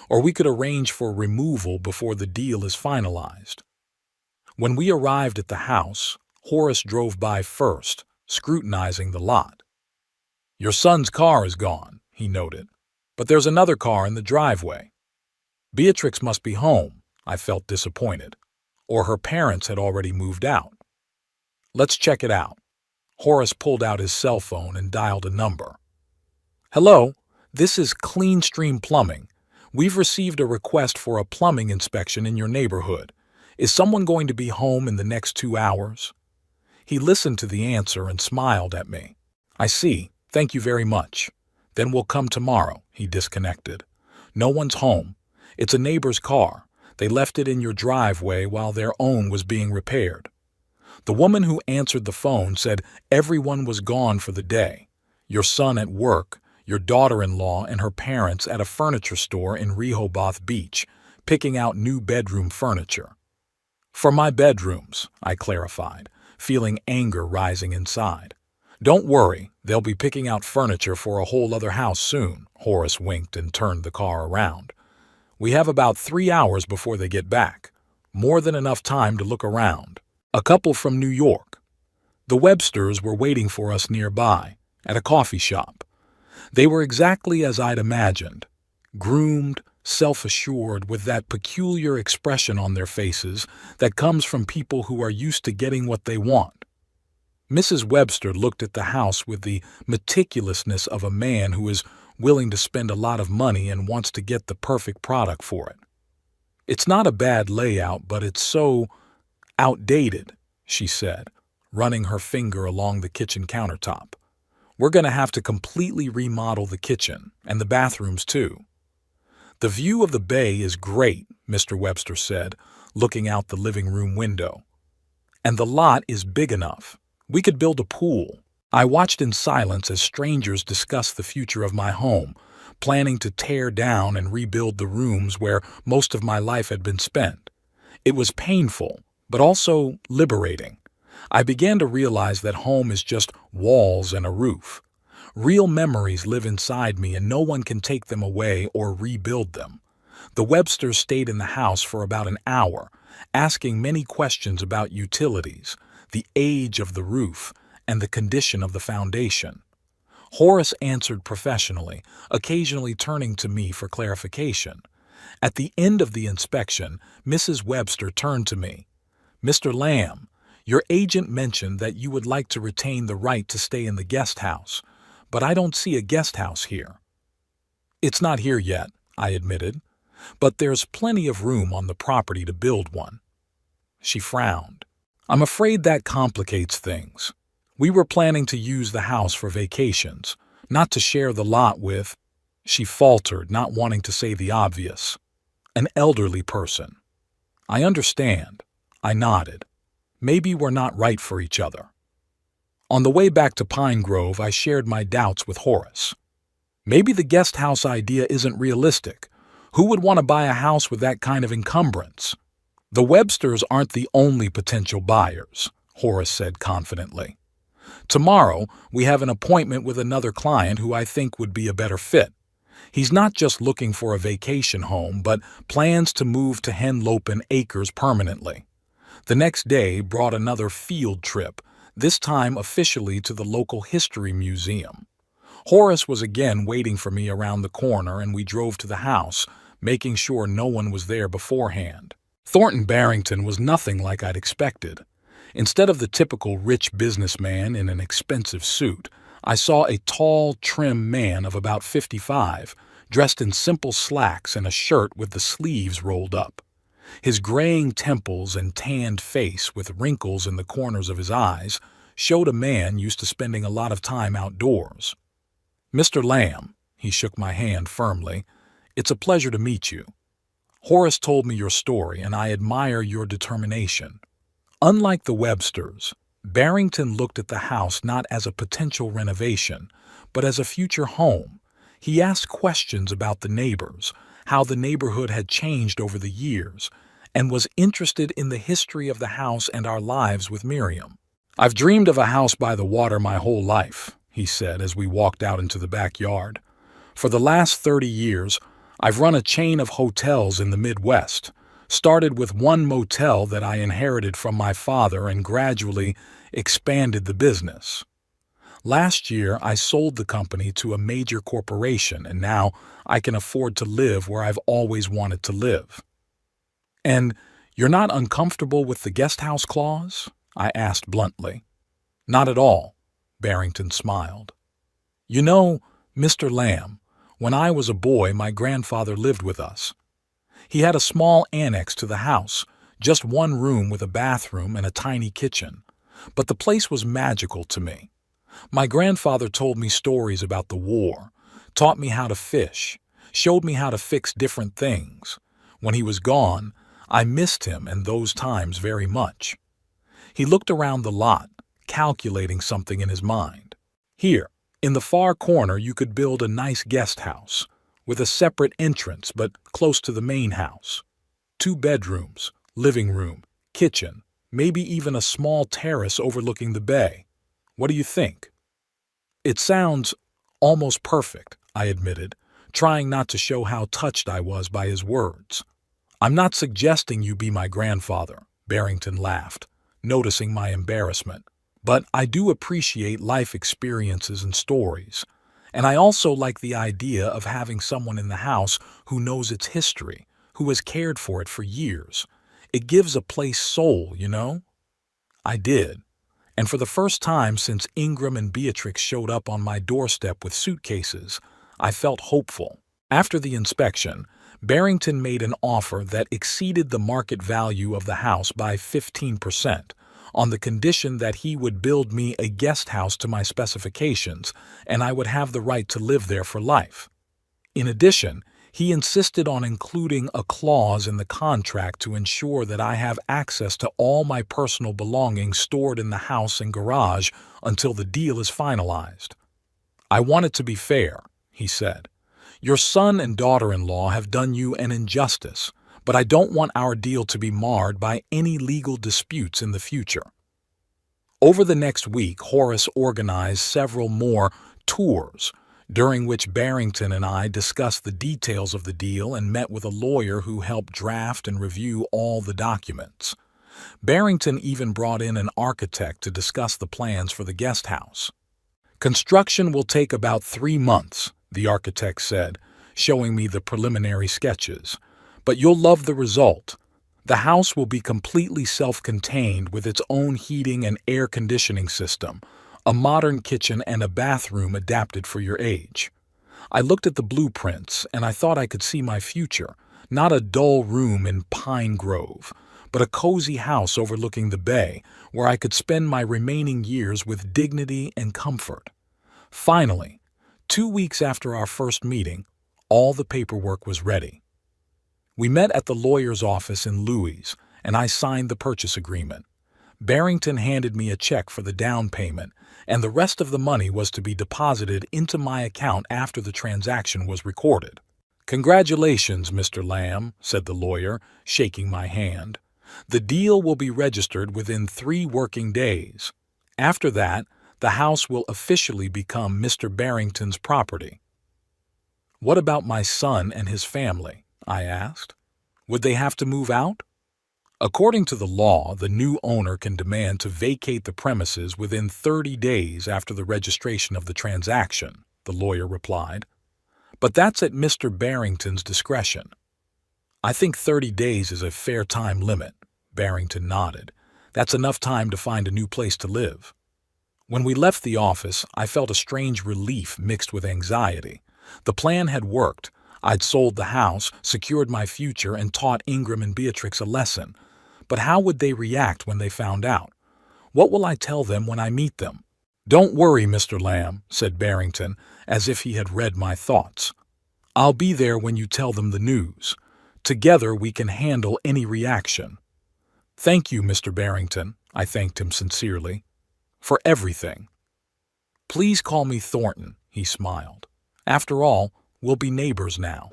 "Or we could arrange for removal before the deal is finalized." When we arrived at the house, Horace drove by first, scrutinizing the lot. "Your son's car is gone," he noted, "but there's another car in the driveway." Beatrix must be home, I felt disappointed, or her parents had already moved out. "Let's check it out." Horace pulled out his cell phone and dialed a number. "Hello, this is Clean Stream Plumbing. We've received a request for a plumbing inspection in your neighborhood. Is someone going to be home in the next 2 hours?" He listened to the answer and smiled at me. "I see. Thank you very much. Then we'll come tomorrow." He disconnected. "No one's home. It's a neighbor's car. They left it in your driveway while their own was being repaired." The woman who answered the phone said everyone was gone for the day. Your son at work, your daughter-in-law and her parents at a furniture store in Rehoboth Beach, picking out new bedroom furniture. "For my bedrooms," I clarified, feeling anger rising inside. "Don't worry, they'll be picking out furniture for a whole other house soon." Horace winked and turned the car around. "We have about 3 hours before they get back. More than enough time to look around." A couple from New York. The Websters were waiting for us nearby, at a coffee shop. They were exactly as I'd imagined, groomed, self-assured, with that peculiar expression on their faces that comes from people who are used to getting what they want. Mrs. Webster looked at the house with the meticulousness of a man who is willing to spend a lot of money and wants to get the perfect product for it. "It's not a bad layout, but it's so outdated," she said, running her finger along the kitchen countertop. "We're going to have to completely remodel the kitchen, and the bathrooms too." "The view of the bay is great," Mr. Webster said, looking out the living room window. "And the lot is big enough. We could build a pool." I watched in silence as strangers discussed the future of my home, planning to tear down and rebuild the rooms where most of my life had been spent. It was painful, but also liberating. I began to realize that home is just walls and a roof. Real memories live inside me and no one can take them away or rebuild them. The Websters stayed in the house for about an hour, asking many questions about utilities, the age of the roof, and the condition of the foundation. Horace answered professionally, occasionally turning to me for clarification. At the end of the inspection, Mrs. Webster turned to me. "Mr. Lamb, your agent mentioned that you would like to retain the right to stay in the guest house, but I don't see a guest house here." "It's not here yet," I admitted, "but there's plenty of room on the property to build one." She frowned. "I'm afraid that complicates things. We were planning to use the house for vacations, not to share the lot with," she faltered, not wanting to say the obvious, "an elderly person." "I understand," I nodded. "Maybe we're not right for each other." On the way back to Pine Grove, I shared my doubts with Horace. "Maybe the guest house idea isn't realistic. Who would want to buy a house with that kind of encumbrance?" "The Websters aren't the only potential buyers," Horace said confidently. "Tomorrow, we have an appointment with another client who I think would be a better fit. He's not just looking for a vacation home, but plans to move to Henlopen Acres permanently." The next day brought another field trip, this time officially to the local history museum. Horace was again waiting for me around the corner and we drove to the house, making sure no one was there beforehand. Thornton Barrington was nothing like I'd expected. Instead of the typical rich businessman in an expensive suit, I saw a tall, trim man of about 55, dressed in simple slacks and a shirt with the sleeves rolled up. His graying temples and tanned face with wrinkles in the corners of his eyes showed a man used to spending a lot of time outdoors. "Mr. Lamb," he shook my hand firmly, "it's a pleasure to meet you. Horace told me your story and I admire your determination." Unlike the Websters, Barrington looked at the house not as a potential renovation, but as a future home. He asked questions about the neighbors, how the neighborhood had changed over the years, and was interested in the history of the house and our lives with Miriam. "I've dreamed of a house by the water my whole life," he said as we walked out into the backyard. "For the last 30 years, I've run a chain of hotels in the Midwest. Started with one motel that I inherited from my father and gradually expanded the business. Last year, I sold the company to a major corporation, and now I can afford to live where I've always wanted to live." "And you're not uncomfortable with the guest house clause?" I asked bluntly. "Not at all," Barrington smiled. "You know, Mr. Lamb, when I was a boy, my grandfather lived with us. He had a small annex to the house, just one room with a bathroom and a tiny kitchen. But the place was magical to me. My grandfather told me stories about the war, taught me how to fish, showed me how to fix different things. When he was gone, I missed him and those times very much." He looked around the lot, calculating something in his mind. "Here, in the far corner, you could build a nice guest house, with a separate entrance but close to the main house. 2 bedrooms, living room, kitchen, maybe even a small terrace overlooking the bay. What do you think?" "It sounds almost perfect," I admitted, trying not to show how touched I was by his words. "I'm not suggesting you be my grandfather," Barrington laughed, noticing my embarrassment. "But I do appreciate life experiences and stories. And I also like the idea of having someone in the house who knows its history, who has cared for it for years. It gives a place soul, you know?" I did. And for the first time since Ingram and Beatrix showed up on my doorstep with suitcases, I felt hopeful. After the inspection, Barrington made an offer that exceeded the market value of the house by 15%, on the condition that he would build me a guest house to my specifications and I would have the right to live there for life. In addition, he insisted on including a clause in the contract to ensure that I have access to all my personal belongings stored in the house and garage until the deal is finalized. "I want it to be fair," he said. "Your son and daughter-in-law have done you an injustice, but I don't want our deal to be marred by any legal disputes in the future." Over the next week, Horace organized several more tours, during which Barrington and I discussed the details of the deal and met with a lawyer who helped draft and review all the documents. Barrington even brought in an architect to discuss the plans for the guest house. "Construction will take about 3 months," the architect said, showing me the preliminary sketches. "But you'll love the result. The house will be completely self-contained with its own heating and air conditioning system, a modern kitchen and a bathroom adapted for your age." I looked at the blueprints and I thought I could see my future, not a dull room in Pine Grove, but a cozy house overlooking the bay where I could spend my remaining years with dignity and comfort. Finally, 2 weeks after our first meeting, all the paperwork was ready. We met at the lawyer's office in Louis, and I signed the purchase agreement. Barrington handed me a check for the down payment, and the rest of the money was to be deposited into my account after the transaction was recorded. "Congratulations, Mr. Lamb," said the lawyer, shaking my hand. "The deal will be registered within 3 working days. After that, the house will officially become Mr. Barrington's property." "What about my son and his family?" I asked. "Would they have to move out?" "According to the law, the new owner can demand to vacate the premises within 30 days after the registration of the transaction," the lawyer replied. "But that's at Mr. Barrington's discretion." "I think 30 days is a fair time limit," Barrington nodded. "That's enough time to find a new place to live." When we left the office, I felt a strange relief mixed with anxiety. The plan had worked. I'd sold the house, secured my future, and taught Ingram and Beatrix a lesson. But how would they react when they found out? What will I tell them when I meet them? "Don't worry, Mr. Lamb," said Barrington, as if he had read my thoughts. "I'll be there when you tell them the news. Together we can handle any reaction." "Thank you, Mr. Barrington," I thanked him sincerely, "for everything." "Please call me Thornton," he smiled. "After all, we'll be neighbors now."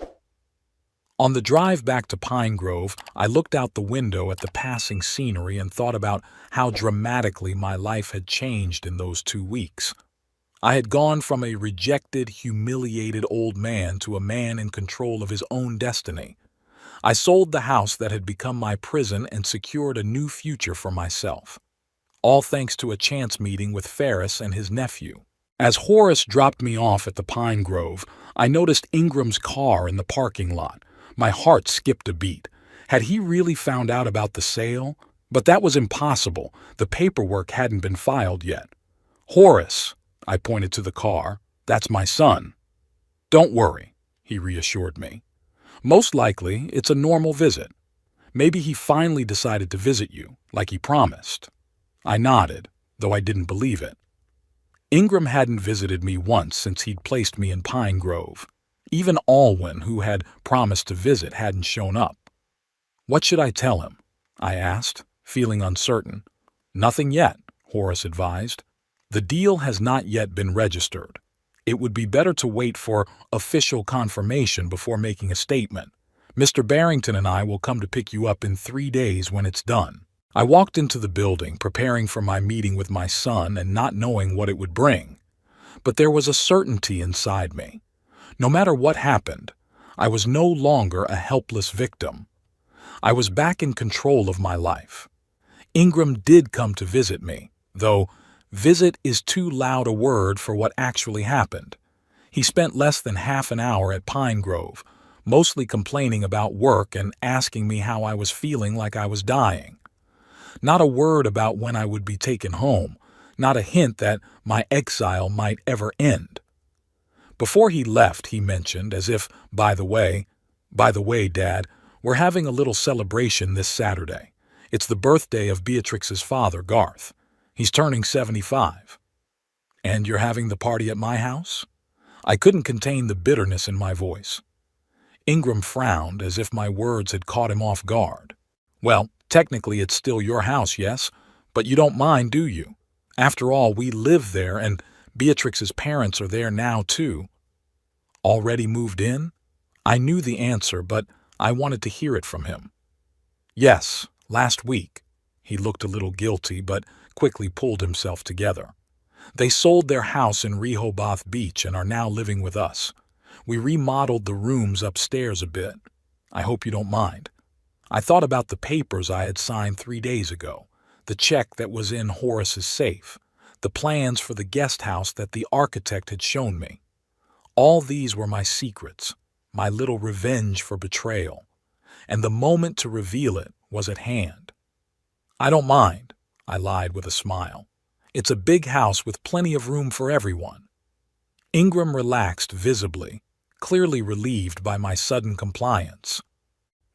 On the drive back to Pine Grove, I looked out the window at the passing scenery and thought about how dramatically my life had changed in those 2 weeks. I had gone from a rejected, humiliated old man to a man in control of his own destiny. I sold the house that had become my prison and secured a new future for myself. All thanks to a chance meeting with Ferris and his nephew. As Horace dropped me off at the Pine Grove, I noticed Ingram's car in the parking lot. My heart skipped a beat. Had he really found out about the sale? But that was impossible. The paperwork hadn't been filed yet. "Horace," I pointed to the car, "that's my son." "Don't worry," he reassured me. "Most likely, it's a normal visit. Maybe he finally decided to visit you, like he promised." I nodded, though I didn't believe it. Ingram hadn't visited me once since he'd placed me in Pine Grove. Even Alwyn, who had promised to visit, hadn't shown up. "What should I tell him?" I asked, feeling uncertain. "Nothing yet," Horace advised. "The deal has not yet been registered. It would be better to wait for official confirmation before making a statement. Mr. Barrington and I will come to pick you up in 3 days when it's done." I walked into the building, preparing for my meeting with my son and not knowing what it would bring. But there was a certainty inside me. No matter what happened, I was no longer a helpless victim. I was back in control of my life. Ingram did come to visit me, though visit is too loud a word for what actually happened. He spent less than half an hour at Pine Grove, mostly complaining about work and asking me how I was feeling like I was dying. Not a word about when I would be taken home, not a hint that my exile might ever end. Before he left, he mentioned, as if, by the way, Dad, we're having a little celebration this Saturday. It's the birthday of Beatrix's father, Garth. He's turning 75. "And you're having the party at my house?" I couldn't contain the bitterness in my voice. Ingram frowned, as if my words had caught him off guard. "Well, technically it's still your house, yes, but you don't mind, do you? After all, we live there, and Beatrix's parents are there now, too." "Already moved in?" I knew the answer, but I wanted to hear it from him. "Yes, last week." He looked a little guilty, but quickly pulled himself together. They sold their house in Rehoboth Beach and are now living with us. We remodeled the rooms upstairs a bit. I hope you don't mind. I thought about the papers I had signed 3 days ago, the check that was in Horace's safe, the plans for the guest house that the architect had shown me. All these were my secrets, my little revenge for betrayal, and the moment to reveal it was at hand. I don't mind, I lied with a smile. It's a big house with plenty of room for everyone. Ingram relaxed visibly, clearly relieved by my sudden compliance.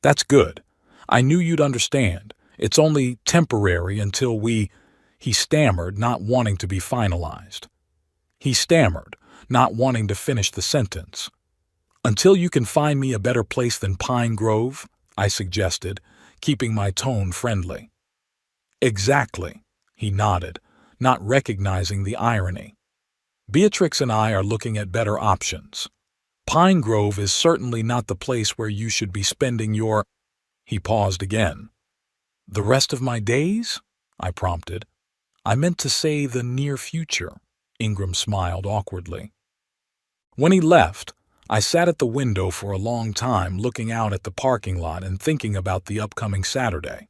That's good. I knew you'd understand. It's only temporary until he stammered, not wanting to be finalized. He stammered, not wanting to finish the sentence. Until you can find me a better place than Pine Grove, I suggested, keeping my tone friendly. Exactly, he nodded, not recognizing the irony. Beatrix and I are looking at better options. Pine Grove is certainly not the place where you should be spending your... He paused again. The rest of my days? I prompted. I meant to say the near future. Ingram smiled awkwardly. When he left, I sat at the window for a long time looking out at the parking lot and thinking about the upcoming Saturday.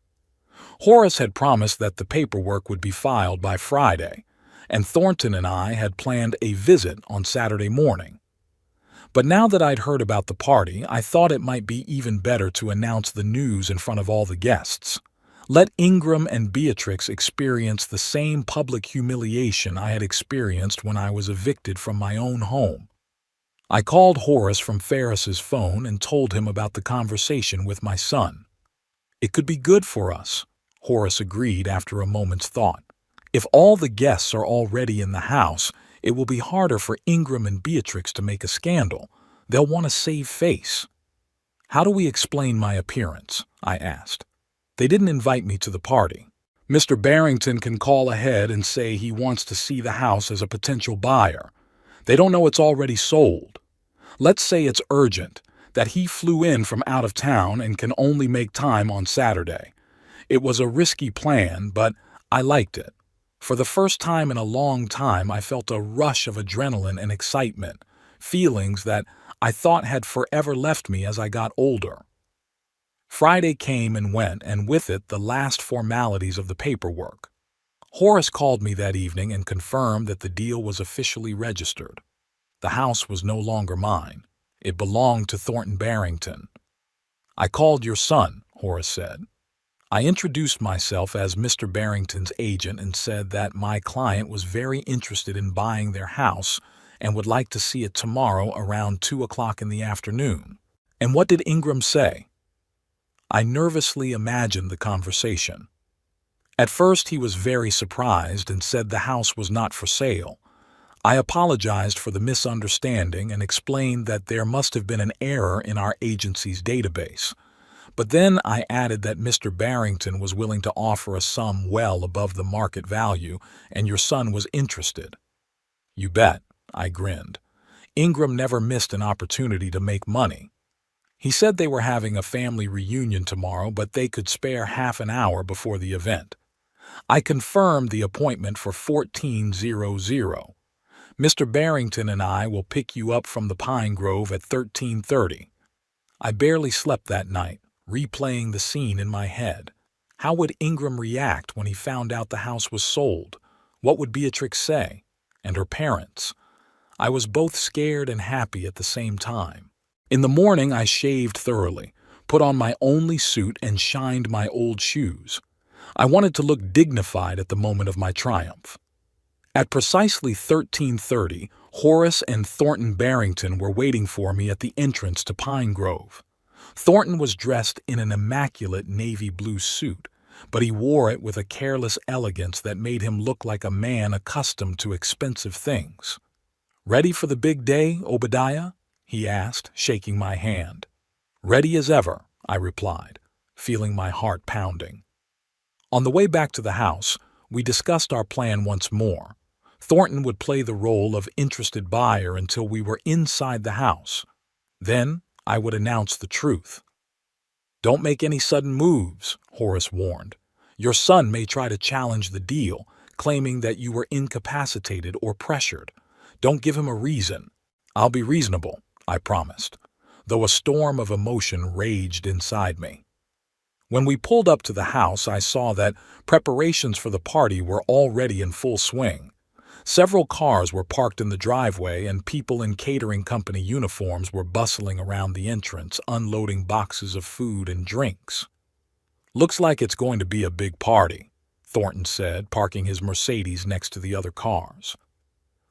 Horace had promised that the paperwork would be filed by Friday, and Thornton and I had planned a visit on Saturday morning. But now that I'd heard about the party, I thought it might be even better to announce the news in front of all the guests. Let Ingram and Beatrix experience the same public humiliation I had experienced when I was evicted from my own home. I called Horace from Ferris's phone and told him about the conversation with my son. It could be good for us, Horace agreed after a moment's thought. If all the guests are already in the house, it will be harder for Ingram and Beatrix to make a scandal. They'll want to save face. How do we explain my appearance? I asked. They didn't invite me to the party. Mr. Barrington can call ahead and say he wants to see the house as a potential buyer. They don't know it's already sold. Let's say it's urgent, that he flew in from out of town and can only make time on Saturday. It was a risky plan, but I liked it. For the first time in a long time, I felt a rush of adrenaline and excitement, feelings that I thought had forever left me as I got older. Friday came and went, and with it the last formalities of the paperwork. Horace called me that evening and confirmed that the deal was officially registered. The house was no longer mine. It belonged to Thornton Barrington. I called your son, Horace said. I introduced myself as Mr. Barrington's agent and said that my client was very interested in buying their house and would like to see it tomorrow around 2 o'clock in the afternoon. And what did Ingram say? I nervously imagined the conversation. At first he was very surprised and said the house was not for sale. I apologized for the misunderstanding and explained that there must have been an error in our agency's database. But then I added that Mr. Barrington was willing to offer a sum well above the market value, and your son was interested. You bet, I grinned. Ingram never missed an opportunity to make money. He said they were having a family reunion tomorrow, but they could spare half an hour before the event. I confirmed the appointment for 14:00. Mr. Barrington and I will pick you up from the Pine Grove at 13:30. I barely slept that night, replaying the scene in my head. How would Ingram react when he found out the house was sold? What would Beatrix say? And her parents? I was both scared and happy at the same time. In the morning, I shaved thoroughly, put on my only suit, and shined my old shoes. I wanted to look dignified at the moment of my triumph. At precisely 13:30, Horace and Thornton Barrington were waiting for me at the entrance to Pine Grove. Thornton was dressed in an immaculate navy blue suit, but he wore it with a careless elegance that made him look like a man accustomed to expensive things. "Ready for the big day, Obadiah?" he asked, shaking my hand. "Ready as ever," I replied, feeling my heart pounding. On the way back to the house, we discussed our plan once more. Thornton would play the role of interested buyer until we were inside the house. Then I would announce the truth. "Don't make any sudden moves," Horace warned. "Your son may try to challenge the deal, claiming that you were incapacitated or pressured. Don't give him a reason. I'll be reasonable, I promised, though a storm of emotion raged inside me. When we pulled up to the house, I saw that preparations for the party were already in full swing. Several cars were parked in the driveway, and people in catering company uniforms were bustling around the entrance, unloading boxes of food and drinks. "Looks like it's going to be a big party," Thornton said, parking his Mercedes next to the other cars.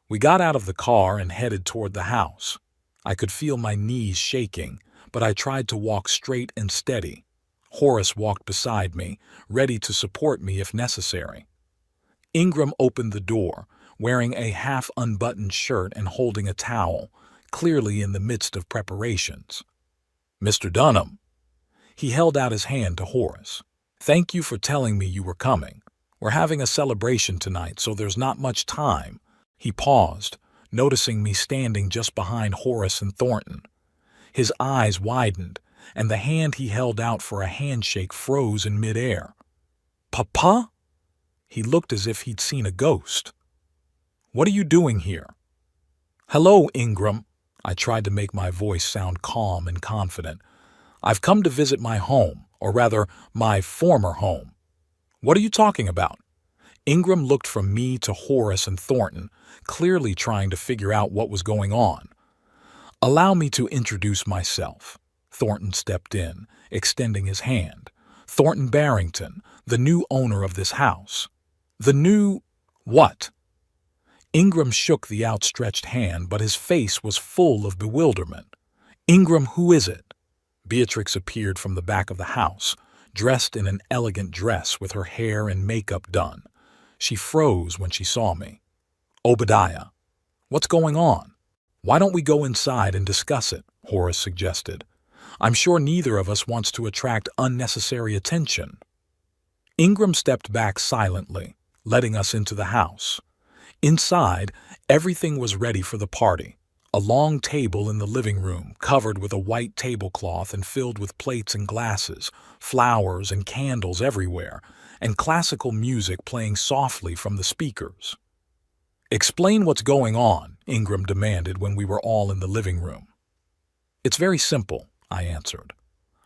We got out of the car and headed toward the house. I could feel my knees shaking, but I tried to walk straight and steady. Horace walked beside me, ready to support me if necessary. Ingram opened the door, wearing a half-unbuttoned shirt and holding a towel, clearly in the midst of preparations. "Mr. Dunham." He held out his hand to Horace. "Thank you for telling me you were coming. We're having a celebration tonight, so there's not much time." He paused, noticing me standing just behind Horace and Thornton. His eyes widened, and the hand he held out for a handshake froze in midair. "Papa?" He looked as if he'd seen a ghost. "What are you doing here?" "Hello, Ingram." I tried to make my voice sound calm and confident. "I've come to visit my home, or rather, my former home." "What are you talking about?" Ingram looked from me to Horace and Thornton, clearly trying to figure out what was going on. "Allow me to introduce myself." Thornton stepped in, extending his hand. "Thornton Barrington, the new owner of this house." "The new what?" Ingram shook the outstretched hand, but his face was full of bewilderment. "Ingram, who is it?" Beatrix appeared from the back of the house, dressed in an elegant dress with her hair and makeup done. She froze when she saw me. "Obadiah." "What's going on?" "Why don't we go inside and discuss it?" Horace suggested. "I'm sure neither of us wants to attract unnecessary attention." Ingram stepped back silently, letting us into the house. Inside, everything was ready for the party. A long table in the living room, covered with a white tablecloth and filled with plates and glasses, flowers and candles everywhere, and classical music playing softly from the speakers. "Explain what's going on," Ingram demanded when we were all in the living room. "It's very simple," I answered.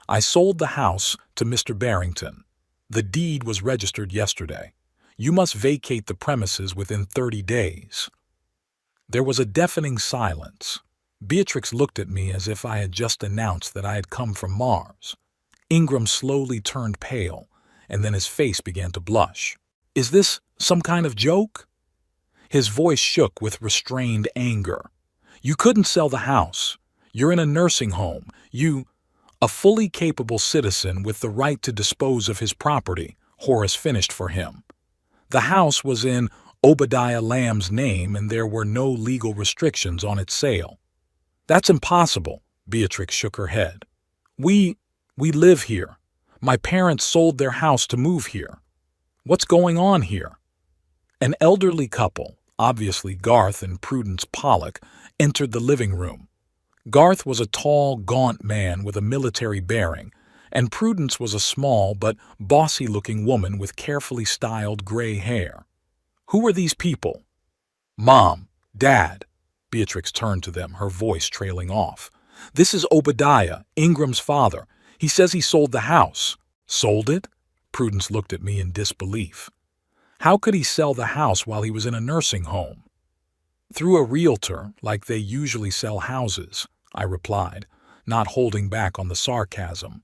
"I sold the house to Mr. Barrington. The deed was registered yesterday. You must vacate the premises within 30 days. There was a deafening silence. Beatrix looked at me as if I had just announced that I had come from Mars. Ingram slowly turned pale, and then his face began to blush. "Is this some kind of joke?" His voice shook with restrained anger. "You couldn't sell the house. You're in a nursing home. A fully capable citizen with the right to dispose of his property," Horace finished for him. "The house was in Obadiah Lamb's name, and there were no legal restrictions on its sale." "That's impossible," Beatrix shook her head. We live here. My parents sold their house to move here. What's going on here?" An elderly couple, obviously Garth and Prudence Pollock, entered the living room. Garth was a tall, gaunt man with a military bearing, and Prudence was a small but bossy-looking woman with carefully styled gray hair. "Who were these people?" "Mom, Dad." Beatrix turned to them, her voice trailing off. "This is Obadiah, Ingram's father. He says he sold the house." "Sold it?" Prudence looked at me in disbelief. "How could he sell the house while he was in a nursing home?" "Through a realtor, like they usually sell houses," I replied, not holding back on the sarcasm.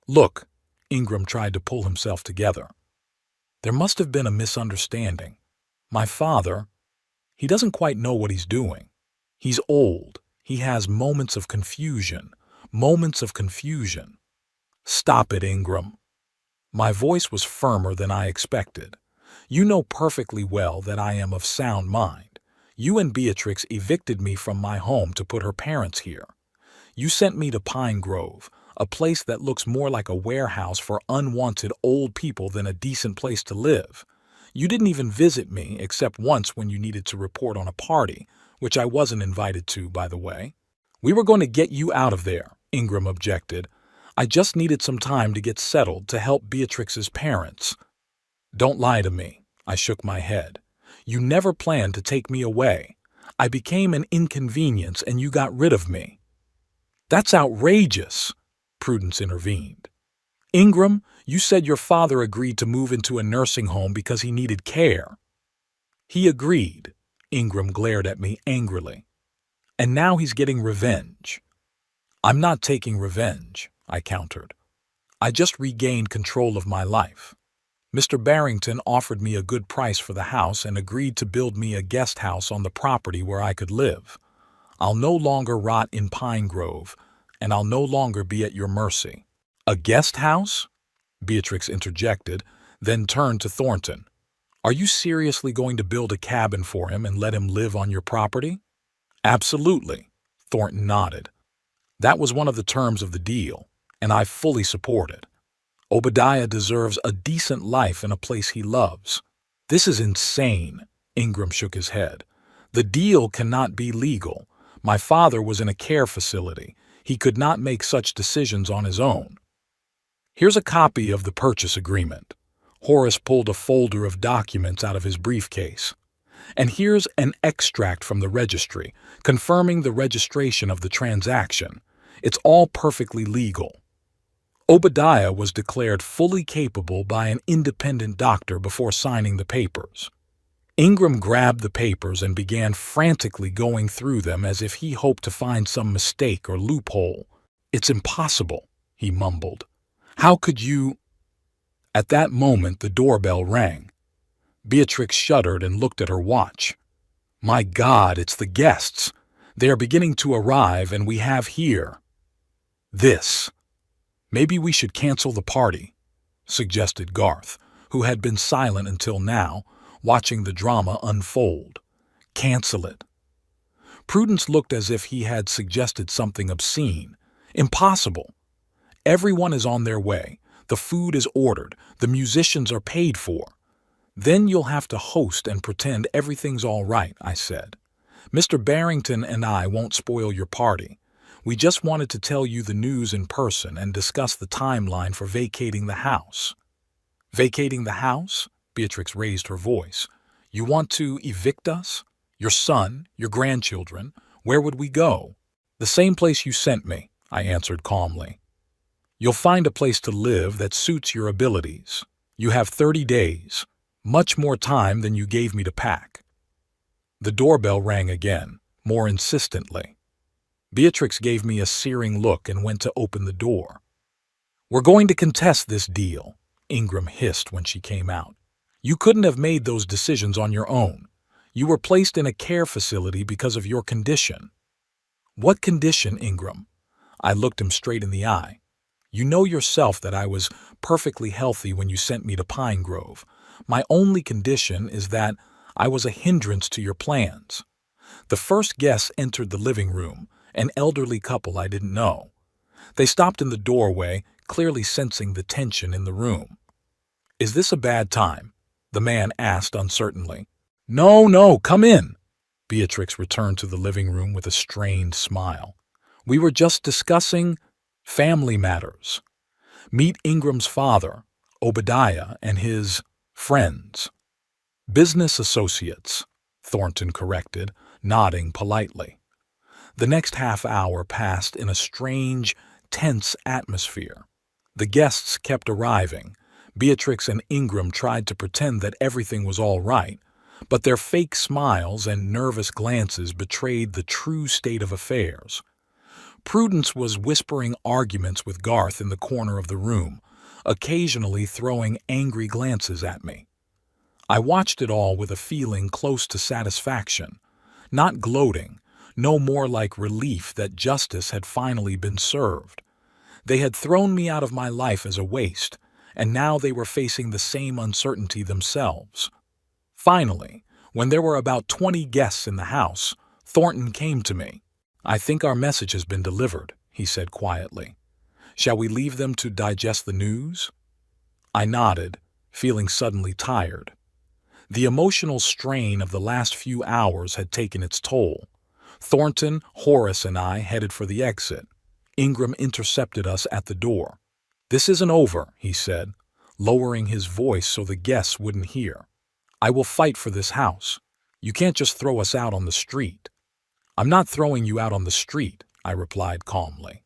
"Look," Ingram tried to pull himself together. "There must have been a misunderstanding. My father, he doesn't quite know what he's doing. He's old. He has moments of confusion. Stop it, Ingram." My voice was firmer than I expected. "You know perfectly well that I am of sound mind. You and Beatrix evicted me from my home to put her parents here. You sent me to Pine Grove, a place that looks more like a warehouse for unwanted old people than a decent place to live. You didn't even visit me except once when you needed to report on a party, which I wasn't invited to, by the way. We were going to get you out of there," Ingram objected. "I just needed some time to get settled to help Beatrix's parents." "Don't lie to me," I shook my head. You never planned to take me away. I became an inconvenience and you got rid of me. That's outrageous, Prudence intervened. Ingram, you said your father agreed to move into a nursing home because he needed care. He agreed. Ingram glared at me angrily. And now he's getting revenge. I'm not taking revenge, I countered. I just regained control of my life. Mr. Barrington offered me a good price for the house and agreed to build me a guest house on the property where I could live. I'll no longer rot in Pine Grove, and I'll no longer be at your mercy. A guest house? Beatrix interjected, then turned to Thornton. Are you seriously going to build a cabin for him and let him live on your property? Absolutely, Thornton nodded. That was one of the terms of the deal, and I fully support it. Obadiah deserves a decent life in a place he loves. This is insane, Ingram shook his head. The deal cannot be legal. My father was in a care facility. He could not make such decisions on his own. Here's a copy of the purchase agreement. Horace pulled a folder of documents out of his briefcase. And here's an extract from the registry, confirming the registration of the transaction. It's all perfectly legal. Obadiah was declared fully capable by an independent doctor before signing the papers. Ingram grabbed the papers and began frantically going through them as if he hoped to find some mistake or loophole. It's impossible, he mumbled. How could you? At that moment, the doorbell rang. Beatrix shuddered and looked at her watch. My God, it's the guests. They are beginning to arrive, and we have here this. Maybe we should cancel the party, suggested Garth, who had been silent until now, watching the drama unfold. Cancel it. Prudence looked as if he had suggested something obscene. Impossible. Everyone is on their way. The food is ordered. The musicians are paid for. Then you'll have to host and pretend everything's all right, I said. Mr. Barrington and I won't spoil your party. We just wanted to tell you the news in person and discuss the timeline for vacating the house. Vacating the house? Beatrix raised her voice. You want to evict us? Your son, your grandchildren? Where would we go? The same place you sent me, I answered calmly. You'll find a place to live that suits your abilities. You have 30 days, much more time than you gave me to pack. The doorbell rang again, more insistently. Beatrix gave me a searing look and went to open the door. We're going to contest this deal, Ingram hissed when she came out. You couldn't have made those decisions on your own. You were placed in a care facility because of your condition. What condition, Ingram? I looked him straight in the eye. You know yourself that I was perfectly healthy when you sent me to Pine Grove. My only condition is that I was a hindrance to your plans. The first guests entered the living room, an elderly couple I didn't know. They stopped in the doorway, clearly sensing the tension in the room. Is this a bad time? The man asked uncertainly. No, come in. Beatrix returned to the living room with a strained smile. We were just discussing family matters. Meet Ingram's father, Obadiah, and his friends. Business associates, Thornton corrected, nodding politely. The next half hour passed in a strange, tense atmosphere. The guests kept arriving. Beatrix and Ingram tried to pretend that everything was all right, but their fake smiles and nervous glances betrayed the true state of affairs. Prudence was whispering arguments with Garth in the corner of the room, occasionally throwing angry glances at me. I watched it all with a feeling close to satisfaction, not gloating, no more like relief that justice had finally been served. They had thrown me out of my life as a waste, and now they were facing the same uncertainty themselves. Finally, when there were about 20 guests in the house, Thornton came to me. I think our message has been delivered, he said quietly. Shall we leave them to digest the news? I nodded, feeling suddenly tired. The emotional strain of the last few hours had taken its toll. Thornton, Horace, and I headed for the exit. Ingram intercepted us at the door. This isn't over, he said, lowering his voice so the guests wouldn't hear. I will fight for this house. You can't just throw us out on the street." "I'm not throwing you out on the street," I replied calmly.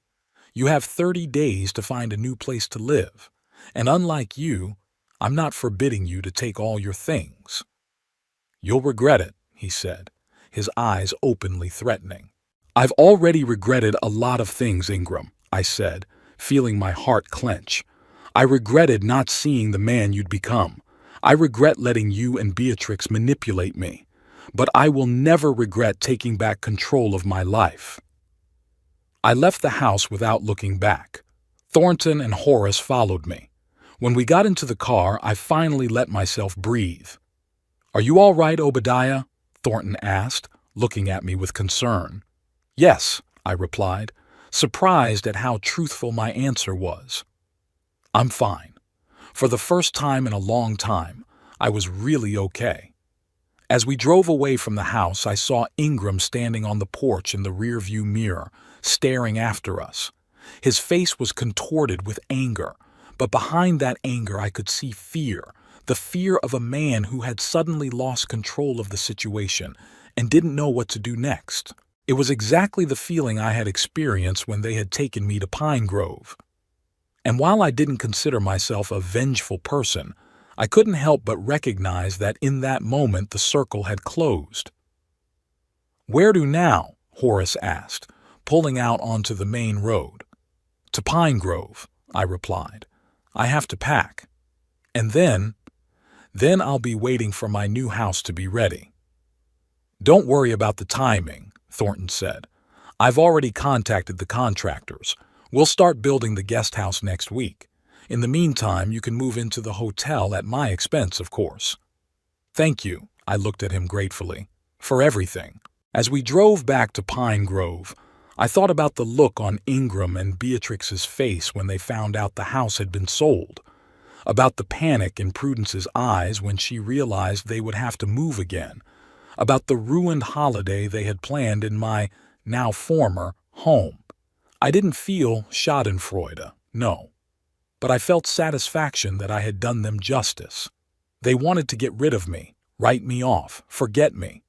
"You have 30 days to find a new place to live, and unlike you, I'm not forbidding you to take all your things." "You'll regret it," he said, his eyes openly threatening. "I've already regretted a lot of things, Ingram," I said, feeling my heart clench. "I regretted not seeing the man you'd become. I regret letting you and Beatrix manipulate me. But I will never regret taking back control of my life." I left the house without looking back. Thornton and Horace followed me. When we got into the car, I finally let myself breathe. "Are you all right, Obadiah?" Thornton asked, looking at me with concern. "Yes," I replied, surprised at how truthful my answer was. "I'm fine." For the first time in a long time, I was really okay. As we drove away from the house, I saw Ingram standing on the porch in the rearview mirror, staring after us. His face was contorted with anger, but behind that anger I could see fear, the fear of a man who had suddenly lost control of the situation and didn't know what to do next. It was exactly the feeling I had experienced when they had taken me to Pine Grove. And while I didn't consider myself a vengeful person, I couldn't help but recognize that in that moment the circle had closed. "Where to now?" Horace asked, pulling out onto the main road. "To Pine Grove," I replied. "I have to pack. And then I'll be waiting for my new house to be ready." "Don't worry about the timing," Thornton said. "I've already contacted the contractors. We'll start building the guest house next week. In the meantime, you can move into the hotel at my expense, of course." "Thank you," I looked at him gratefully, "for everything." As we drove back to Pine Grove, I thought about the look on Ingram and Beatrix's face when they found out the house had been sold, about the panic in Prudence's eyes when she realized they would have to move again, about the ruined holiday they had planned in my, now former, home. I didn't feel schadenfreude, no, but I felt satisfaction that I had done them justice. They wanted to get rid of me, write me off, forget me,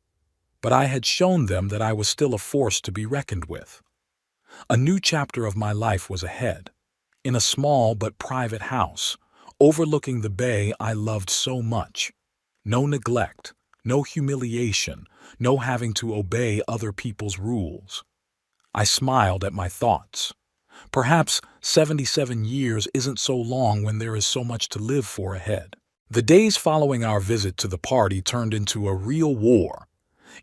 but I had shown them that I was still a force to be reckoned with. A new chapter of my life was ahead, in a small but private house, overlooking the bay I loved so much. No neglect, no humiliation, no having to obey other people's rules. I smiled at my thoughts. Perhaps 77 years isn't so long when there is so much to live for ahead. The days following our visit to the party turned into a real war.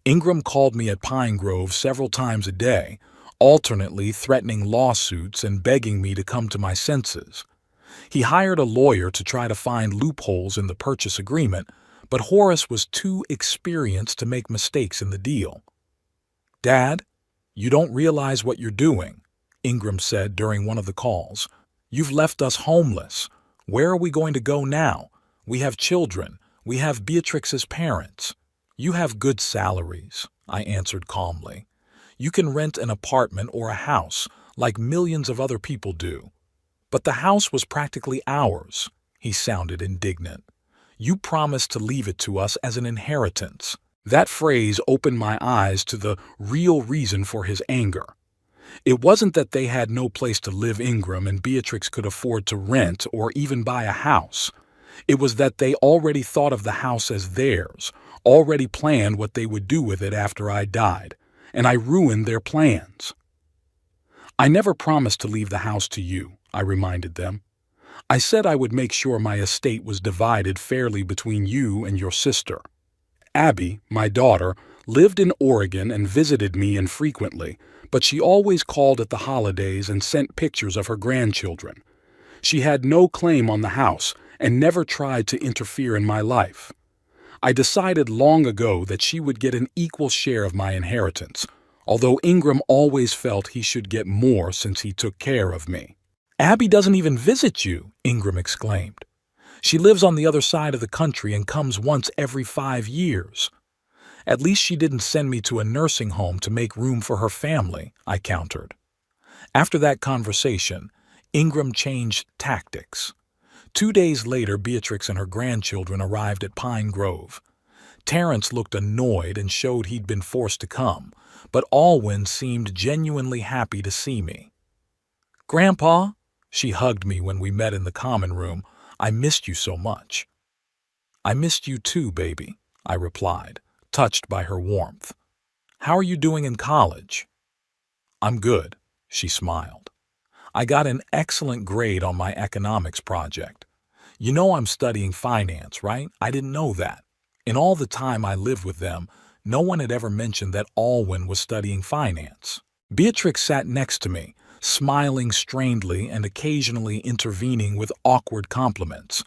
Ingram called me at Pine Grove several times a day, alternately threatening lawsuits and begging me to come to my senses. He hired a lawyer to try to find loopholes in the purchase agreement, but Horace was too experienced to make mistakes in the deal. "Dad, you don't realize what you're doing," Ingram said during one of the calls. "You've left us homeless. Where are we going to go now? We have children. We have Beatrix's parents." "You have good salaries," I answered calmly. "You can rent an apartment or a house like millions of other people do." "But the house was practically ours," he sounded indignant. "You promised to leave it to us as an inheritance." That phrase opened my eyes to the real reason for his anger. It wasn't that they had no place to live, Ingram and Beatrix could afford to rent or even buy a house. It was that they already thought of the house as theirs, already planned what they would do with it after I died, and I ruined their plans. "I never promised to leave the house to you," I reminded them. "I said I would make sure my estate was divided fairly between you and your sister. Abby, my daughter, lived in Oregon and visited me infrequently, but she always called at the holidays and sent pictures of her grandchildren. She had no claim on the house and never tried to interfere in my life. I decided long ago that she would get an equal share of my inheritance, although Ingram always felt he should get more since he took care of me." "Abby doesn't even visit you," Ingram exclaimed. "She lives on the other side of the country and comes once every 5 years. "At least she didn't send me to a nursing home to make room for her family," I countered. After that conversation, Ingram changed tactics. 2 days later, Beatrix and her grandchildren arrived at Pine Grove. Terrence looked annoyed and showed he'd been forced to come, but Alwyn seemed genuinely happy to see me. "Grandpa," she hugged me when we met in the common room, "I missed you so much." "I missed you too, baby," I replied, touched by her warmth. "How are you doing in college?" "I'm good," she smiled. "I got an excellent grade on my economics project. You know I'm studying finance, right? I didn't know that. In all the time I lived with them, no one had ever mentioned that Alwyn was studying finance." Beatrix sat next to me, smiling strainedly and occasionally intervening with awkward compliments.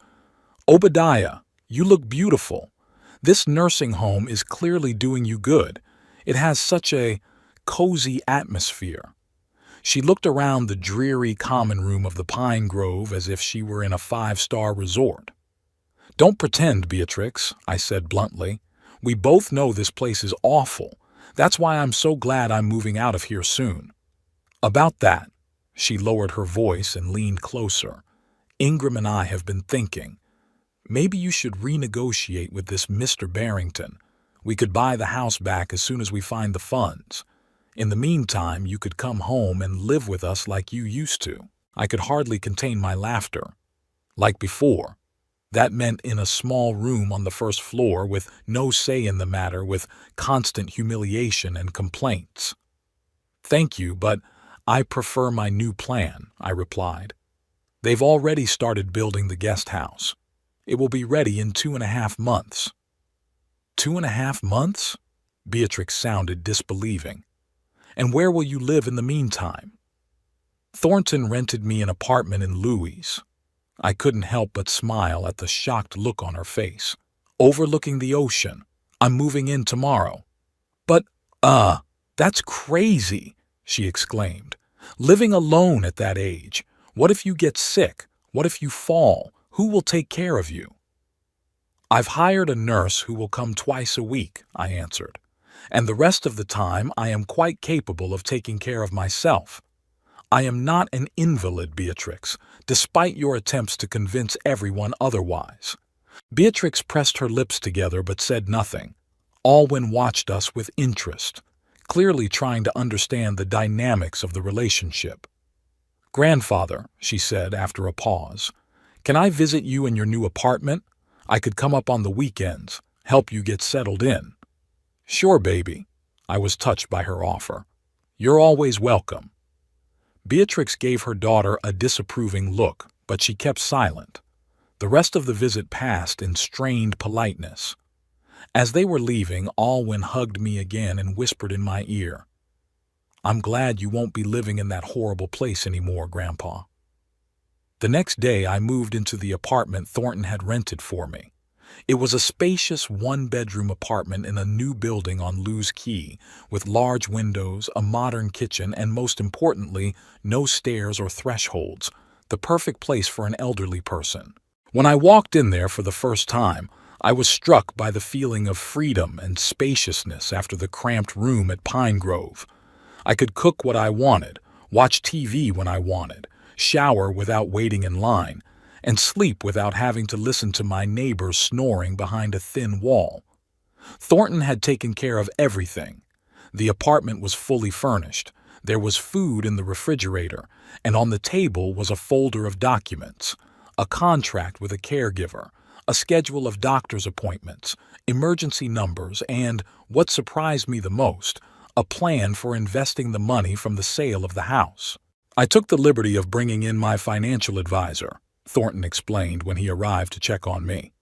"Obadiah, you look beautiful. This nursing home is clearly doing you good. It has such a cozy atmosphere." She looked around the dreary common room of the Pine Grove as if she were in a five-star resort. "Don't pretend, Beatrix," I said bluntly. "We both know this place is awful. That's why I'm so glad I'm moving out of here soon." "About that," she lowered her voice and leaned closer, "Ingram and I have been thinking. Maybe you should renegotiate with this Mr. Barrington. We could buy the house back as soon as we find the funds. In the meantime, you could come home and live with us like you used to." I could hardly contain my laughter. Like before. That meant in a small room on the first floor with no say in the matter, with constant humiliation and complaints. "Thank you, but I prefer my new plan," I replied. "They've already started building the guest house. It will be ready in 2.5 months." 2.5 months? Beatrix sounded disbelieving. "And where will you live in the meantime?" "Thornton rented me an apartment in Louis." I couldn't help but smile at the shocked look on her face. "Overlooking the ocean. I'm moving in tomorrow." "But, that's crazy," she exclaimed. "Living alone at that age. What if you get sick? What if you fall? Who will take care of you?" "I've hired a nurse who will come twice a week," I answered. "And the rest of the time I am quite capable of taking care of myself. I am not an invalid, Beatrix, despite your attempts to convince everyone otherwise." Beatrix pressed her lips together but said nothing. Alwyn watched us with interest, clearly trying to understand the dynamics of the relationship. "Grandfather," she said after a pause, "can I visit you in your new apartment? I could come up on the weekends, help you get settled in." "Sure, baby." I was touched by her offer. "You're always welcome." Beatrix gave her daughter a disapproving look, but she kept silent. The rest of the visit passed in strained politeness. As they were leaving, Alwyn hugged me again and whispered in my ear, "I'm glad you won't be living in that horrible place anymore, Grandpa." The next day I moved into the apartment Thornton had rented for me. It was a spacious one-bedroom apartment in a new building on Lewes Quay, with large windows, a modern kitchen, and most importantly, no stairs or thresholds, the perfect place for an elderly person. When I walked in there for the first time, I was struck by the feeling of freedom and spaciousness after the cramped room at Pine Grove. I could cook what I wanted, watch TV when I wanted, shower without waiting in line, and sleep without having to listen to my neighbors snoring behind a thin wall. Thornton had taken care of everything. The apartment was fully furnished. There was food in the refrigerator, and on the table was a folder of documents, a contract with a caregiver, a schedule of doctor's appointments, emergency numbers, and, what surprised me the most, a plan for investing the money from the sale of the house. "I took the liberty of bringing in my financial advisor," Thornton explained when he arrived to check on me.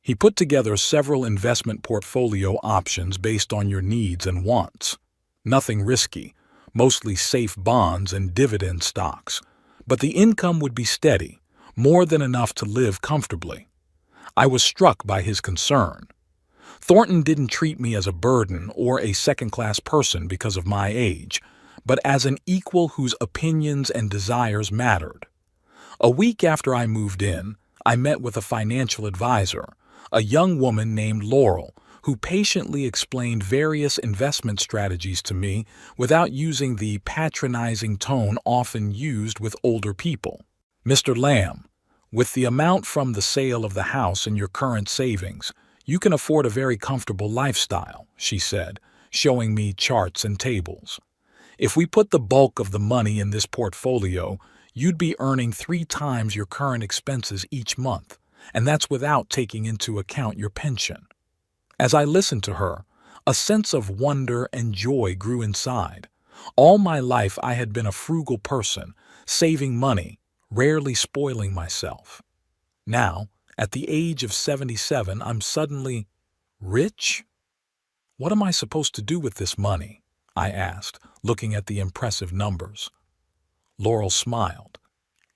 "He put together several investment portfolio options based on your needs and wants. Nothing risky, mostly safe bonds and dividend stocks, but the income would be steady, more than enough to live comfortably." I was struck by his concern. Thornton didn't treat me as a burden or a second-class person because of my age, but as an equal whose opinions and desires mattered. A week after I moved in, I met with a financial advisor, a young woman named Laurel, who patiently explained various investment strategies to me without using the patronizing tone often used with older people. "Mr. Lamb, with the amount from the sale of the house and your current savings, You can afford a very comfortable lifestyle, she said, showing me charts and tables. If we put the bulk of the money in this portfolio, you'd be earning 3 times your current expenses each month, and that's without taking into account your pension. As I listened to her, a sense of wonder and joy grew inside. All my life I had been a frugal person, saving money, rarely spoiling myself. Now, at the age of 77, I'm suddenly rich? What am I supposed to do with this money? I asked, looking at the impressive numbers. Laurel smiled.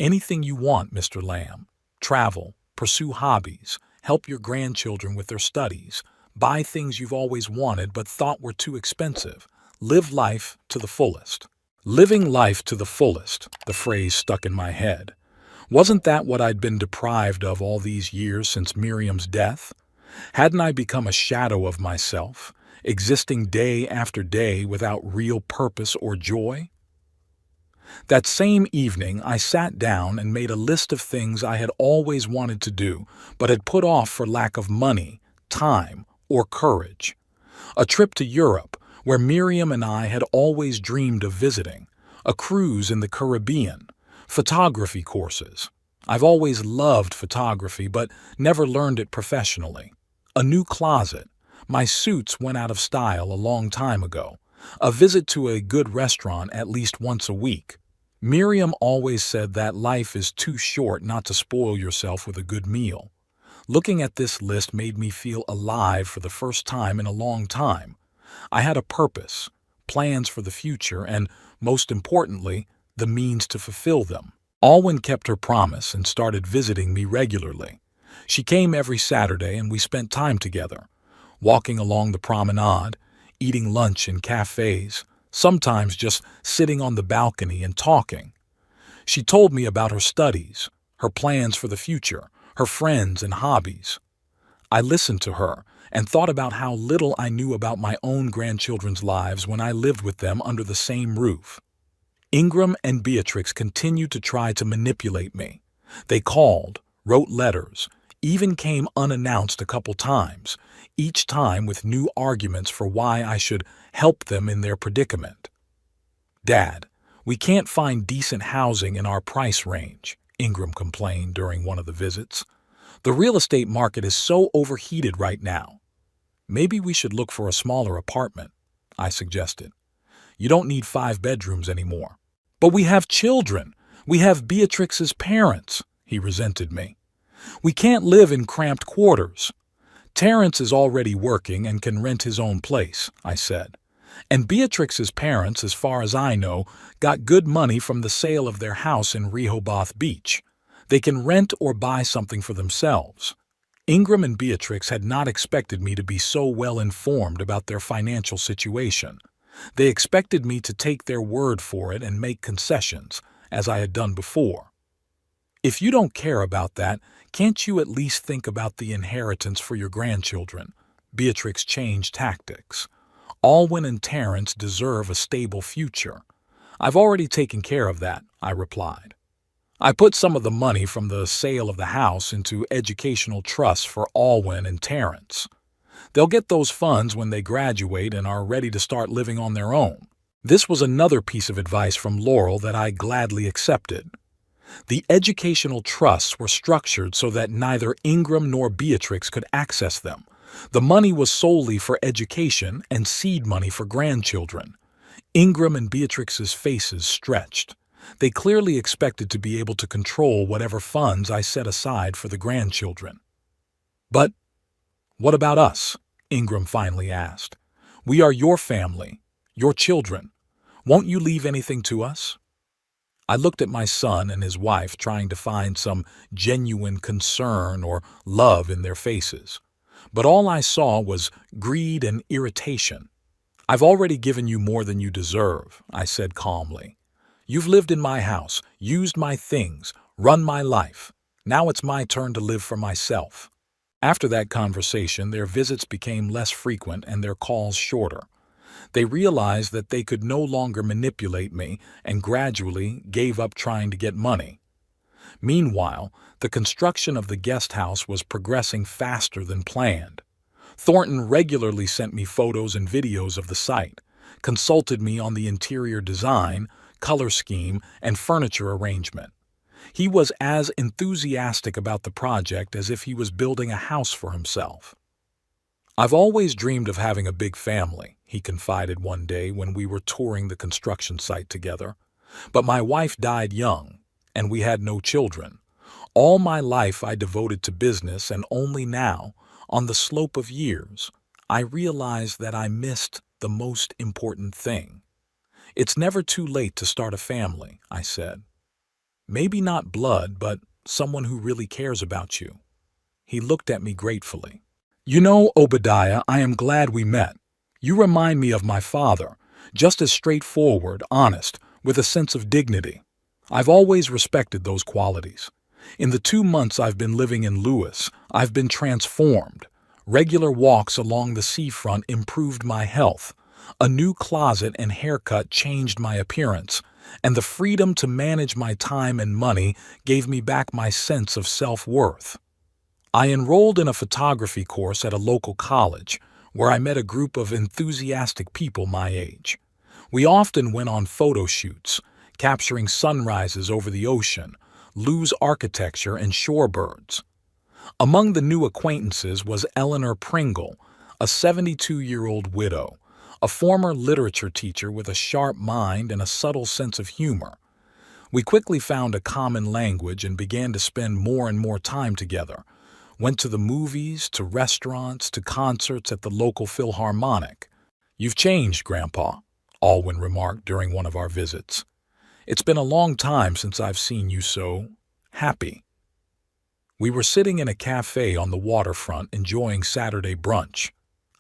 Anything you want, Mr. Lamb. Travel, pursue hobbies, help your grandchildren with their studies, buy things you've always wanted but thought were too expensive. Live life to the fullest. Living life to the fullest, the phrase stuck in my head. Wasn't that what I'd been deprived of all these years since Miriam's death? Hadn't I become a shadow of myself, existing day after day without real purpose or joy? That same evening, I sat down and made a list of things I had always wanted to do, but had put off for lack of money, time, or courage. A trip to Europe, where Miriam and I had always dreamed of visiting, a cruise in the Caribbean, photography courses. I've always loved photography, but never learned it professionally. A new closet. My suits went out of style a long time ago. A visit to a good restaurant at least once a week. Miriam always said that life is too short not to spoil yourself with a good meal. Looking at this list made me feel alive for the first time in a long time. I had a purpose, plans for the future, and, most importantly, the means to fulfill them. Alwyn kept her promise and started visiting me regularly. She came every Saturday and we spent time together, walking along the promenade, eating lunch in cafes, sometimes just sitting on the balcony and talking. She told me about her studies, her plans for the future, her friends and hobbies. I listened to her and thought about how little I knew about my own grandchildren's lives when I lived with them under the same roof. Ingram and Beatrix continued to try to manipulate me. They called, wrote letters, even came unannounced a couple times, each time with new arguments for why I should help them in their predicament. "Dad, we can't find decent housing in our price range," Ingram complained during one of the visits. "The real estate market is so overheated right now." "Maybe we should look for a smaller apartment," I suggested. "You don't need 5 bedrooms anymore." "But we have children. We have Beatrix's parents," he resented me. "We can't live in cramped quarters." "Terrence is already working and can rent his own place," I said. "And Beatrix's parents, as far as I know, got good money from the sale of their house in Rehoboth Beach. They can rent or buy something for themselves." Ingram and Beatrix had not expected me to be so well informed about their financial situation. They expected me to take their word for it and make concessions, as I had done before. "If you don't care about that, can't you at least think about the inheritance for your grandchildren?" Beatrix changed tactics. "Alwyn and Terrence deserve a stable future." "I've already taken care of that," I replied. "I put some of the money from the sale of the house into educational trusts for Alwyn and Terrence. They'll get those funds when they graduate and are ready to start living on their own." This was another piece of advice from Laurel that I gladly accepted. The educational trusts were structured so that neither Ingram nor Beatrix could access them. The money was solely for education and seed money for grandchildren. Ingram and Beatrix's faces stretched. They clearly expected to be able to control whatever funds I set aside for the grandchildren. "But what about us?" Ingram finally asked. "We are your family, your children. Won't you leave anything to us?" I looked at my son and his wife, trying to find some genuine concern or love in their faces. But all I saw was greed and irritation. "I've already given you more than you deserve," I said calmly. "You've lived in my house, used my things, run my life. Now it's my turn to live for myself." After that conversation, their visits became less frequent and their calls shorter. They realized that they could no longer manipulate me and gradually gave up trying to get money. Meanwhile, the construction of the guest house was progressing faster than planned. Thornton regularly sent me photos and videos of the site, consulted me on the interior design, color scheme, and furniture arrangement. He was as enthusiastic about the project as if he was building a house for himself. "I've always dreamed of having a big family," he confided one day when we were touring the construction site together. "But my wife died young, and we had no children. All my life I devoted to business, and only now, on the slope of years, I realized that I missed the most important thing. It's never too late to start a family," I said. "Maybe not blood, but someone who really cares about you." He looked at me gratefully. "You know, Obadiah, I am glad we met. You remind me of my father, just as straightforward, honest, with a sense of dignity. I've always respected those qualities. In the 2 months I've been living in Lewis, I've been transformed. Regular walks along the seafront improved my health. A new closet and haircut changed my appearance, and the freedom to manage my time and money gave me back my sense of self-worth. I enrolled in a photography course at a local college, where I met a group of enthusiastic people my age. We often went on photo shoots, capturing sunrises over the ocean, Lewes architecture, and shorebirds. Among the new acquaintances was Eleanor Pringle, a 72-year-old widow, a former literature teacher with a sharp mind and a subtle sense of humor. We quickly found a common language and began to spend more and more time together. Went to the movies, to restaurants, to concerts at the local Philharmonic. "You've changed, Grandpa," Alwyn remarked during one of our visits. "It's been a long time since I've seen you so happy." We were sitting in a cafe on the waterfront enjoying Saturday brunch.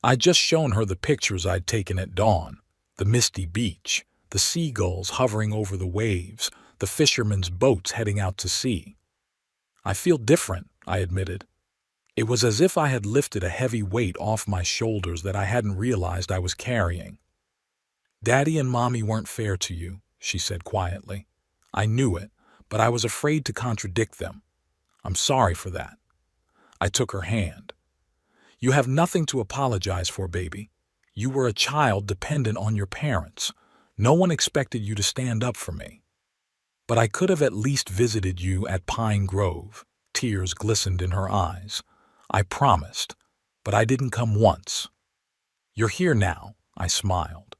I'd just shown her the pictures I'd taken at dawn, the misty beach, the seagulls hovering over the waves, the fishermen's boats heading out to sea. "I feel different," I admitted. It was as if I had lifted a heavy weight off my shoulders that I hadn't realized I was carrying. "Daddy and Mommy weren't fair to you," she said quietly. "I knew it, but I was afraid to contradict them. I'm sorry for that." I took her hand. "You have nothing to apologize for, baby. You were a child dependent on your parents. No one expected you to stand up for me. But I could have at least visited you at Pine Grove." Tears glistened in her eyes. "I promised, but I didn't come once. You're here now," I smiled.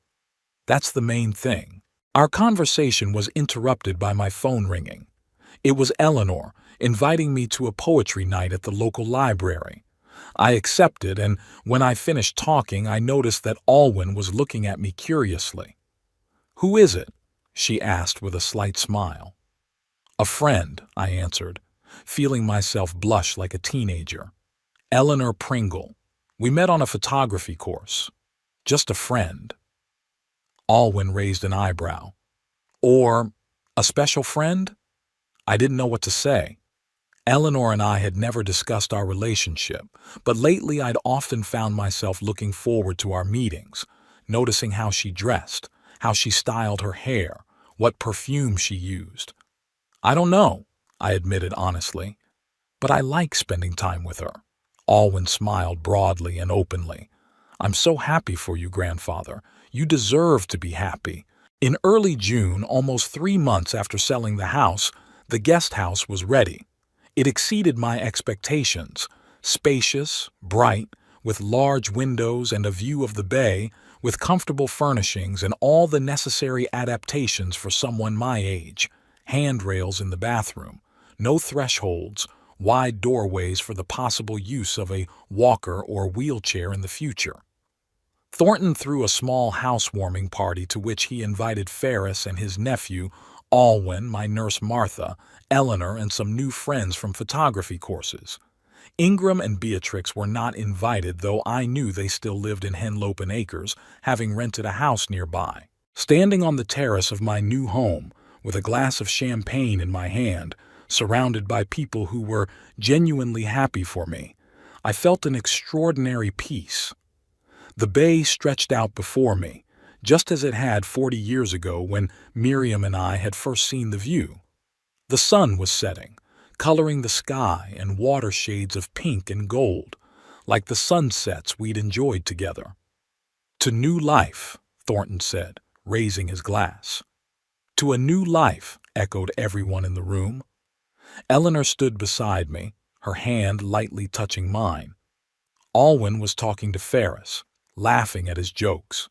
"That's the main thing." Our conversation was interrupted by my phone ringing. It was Eleanor, inviting me to a poetry night at the local library. I accepted, and when I finished talking, I noticed that Alwyn was looking at me curiously. "Who is it?" she asked with a slight smile. "A friend," I answered, feeling myself blush like a teenager. "Eleanor Pringle. We met on a photography course. Just a friend." Alwyn raised an eyebrow. "Or a special friend?" I didn't know what to say. Eleanor and I had never discussed our relationship, but lately I'd often found myself looking forward to our meetings, noticing how she dressed, how she styled her hair, what perfume she used. "I don't know," I admitted honestly, "but I like spending time with her." Alwyn smiled broadly and openly. "I'm so happy for you, grandfather. You deserve to be happy." In early June, almost 3 months after selling the house, the guest house was ready. It exceeded my expectations. Spacious, bright, with large windows and a view of the bay, with comfortable furnishings and all the necessary adaptations for someone my age. Handrails in the bathroom, no thresholds, wide doorways for the possible use of a walker or wheelchair in the future. Thornton threw a small housewarming party to which he invited Ferris and his nephew, Alwyn, my nurse Martha, Eleanor, and some new friends from photography courses. Ingram and Beatrix were not invited, though I knew they still lived in Henlopen Acres, having rented a house nearby. Standing on the terrace of my new home, with a glass of champagne in my hand, surrounded by people who were genuinely happy for me, I felt an extraordinary peace. The bay stretched out before me, just as it had 40 years ago when Miriam and I had first seen the view. The sun was setting, coloring the sky in water shades of pink and gold, like the sunsets we'd enjoyed together. To new life, Thornton said, raising his glass. To a new life, echoed everyone in the room. Eleanor stood beside me, her hand lightly touching mine. Alwyn was talking to Ferris, laughing at his jokes.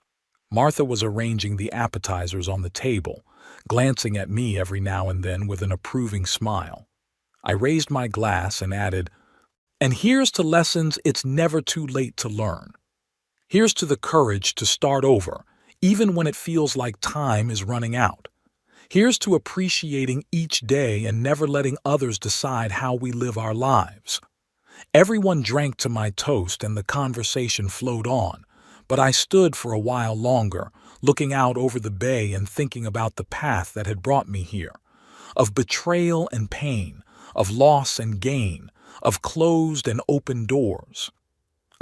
Martha was arranging the appetizers on the table, glancing at me every now and then with an approving smile. I raised my glass and added, "And here's to lessons it's never too late to learn. Here's to the courage to start over, even when it feels like time is running out. Here's to appreciating each day and never letting others decide how we live our lives." Everyone drank to my toast and the conversation flowed on, but I stood for a while longer, looking out over the bay and thinking about the path that had brought me here, of betrayal and pain, of loss and gain, of closed and open doors.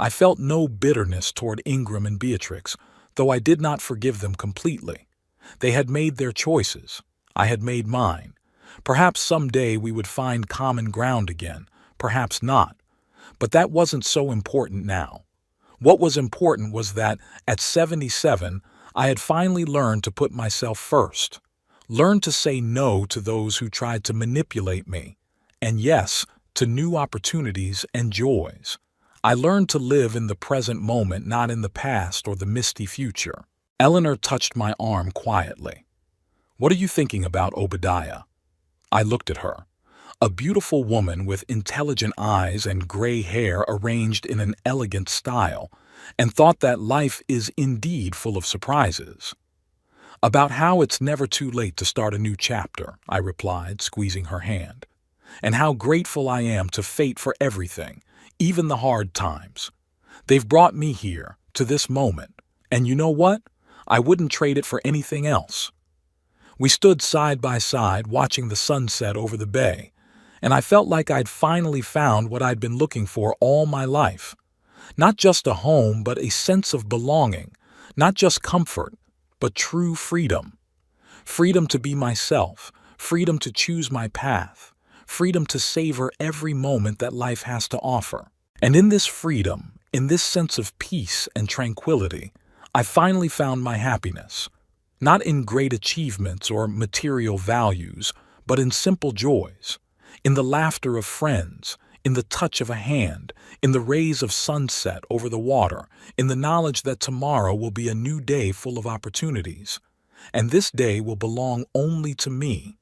I felt no bitterness toward Ingram and Beatrix, though I did not forgive them completely. They had made their choices. I had made mine. Perhaps someday we would find common ground again, perhaps not. But that wasn't so important now. What was important was that, at 77, I had finally learned to put myself first, learned to say no to those who tried to manipulate me, and yes, to new opportunities and joys. I learned to live in the present moment, not in the past or the misty future. Eleanor touched my arm quietly. "What are you thinking about, Obadiah?" I looked at her. A beautiful woman with intelligent eyes and gray hair arranged in an elegant style, and thought that life is indeed full of surprises. "About how it's never too late to start a new chapter," I replied, squeezing her hand. "And how grateful I am to fate for everything, even the hard times. They've brought me here, to this moment, and you know what? I wouldn't trade it for anything else." We stood side by side watching the sunset over the bay, and I felt like I'd finally found what I'd been looking for all my life. Not just a home, but a sense of belonging. Not just comfort, but true freedom. Freedom to be myself, freedom to choose my path, freedom to savor every moment that life has to offer. And in this freedom, in this sense of peace and tranquility, I finally found my happiness. Not in great achievements or material values, but in simple joys. In the laughter of friends, in the touch of a hand, in the rays of sunset over the water, in the knowledge that tomorrow will be a new day full of opportunities. And this day will belong only to me.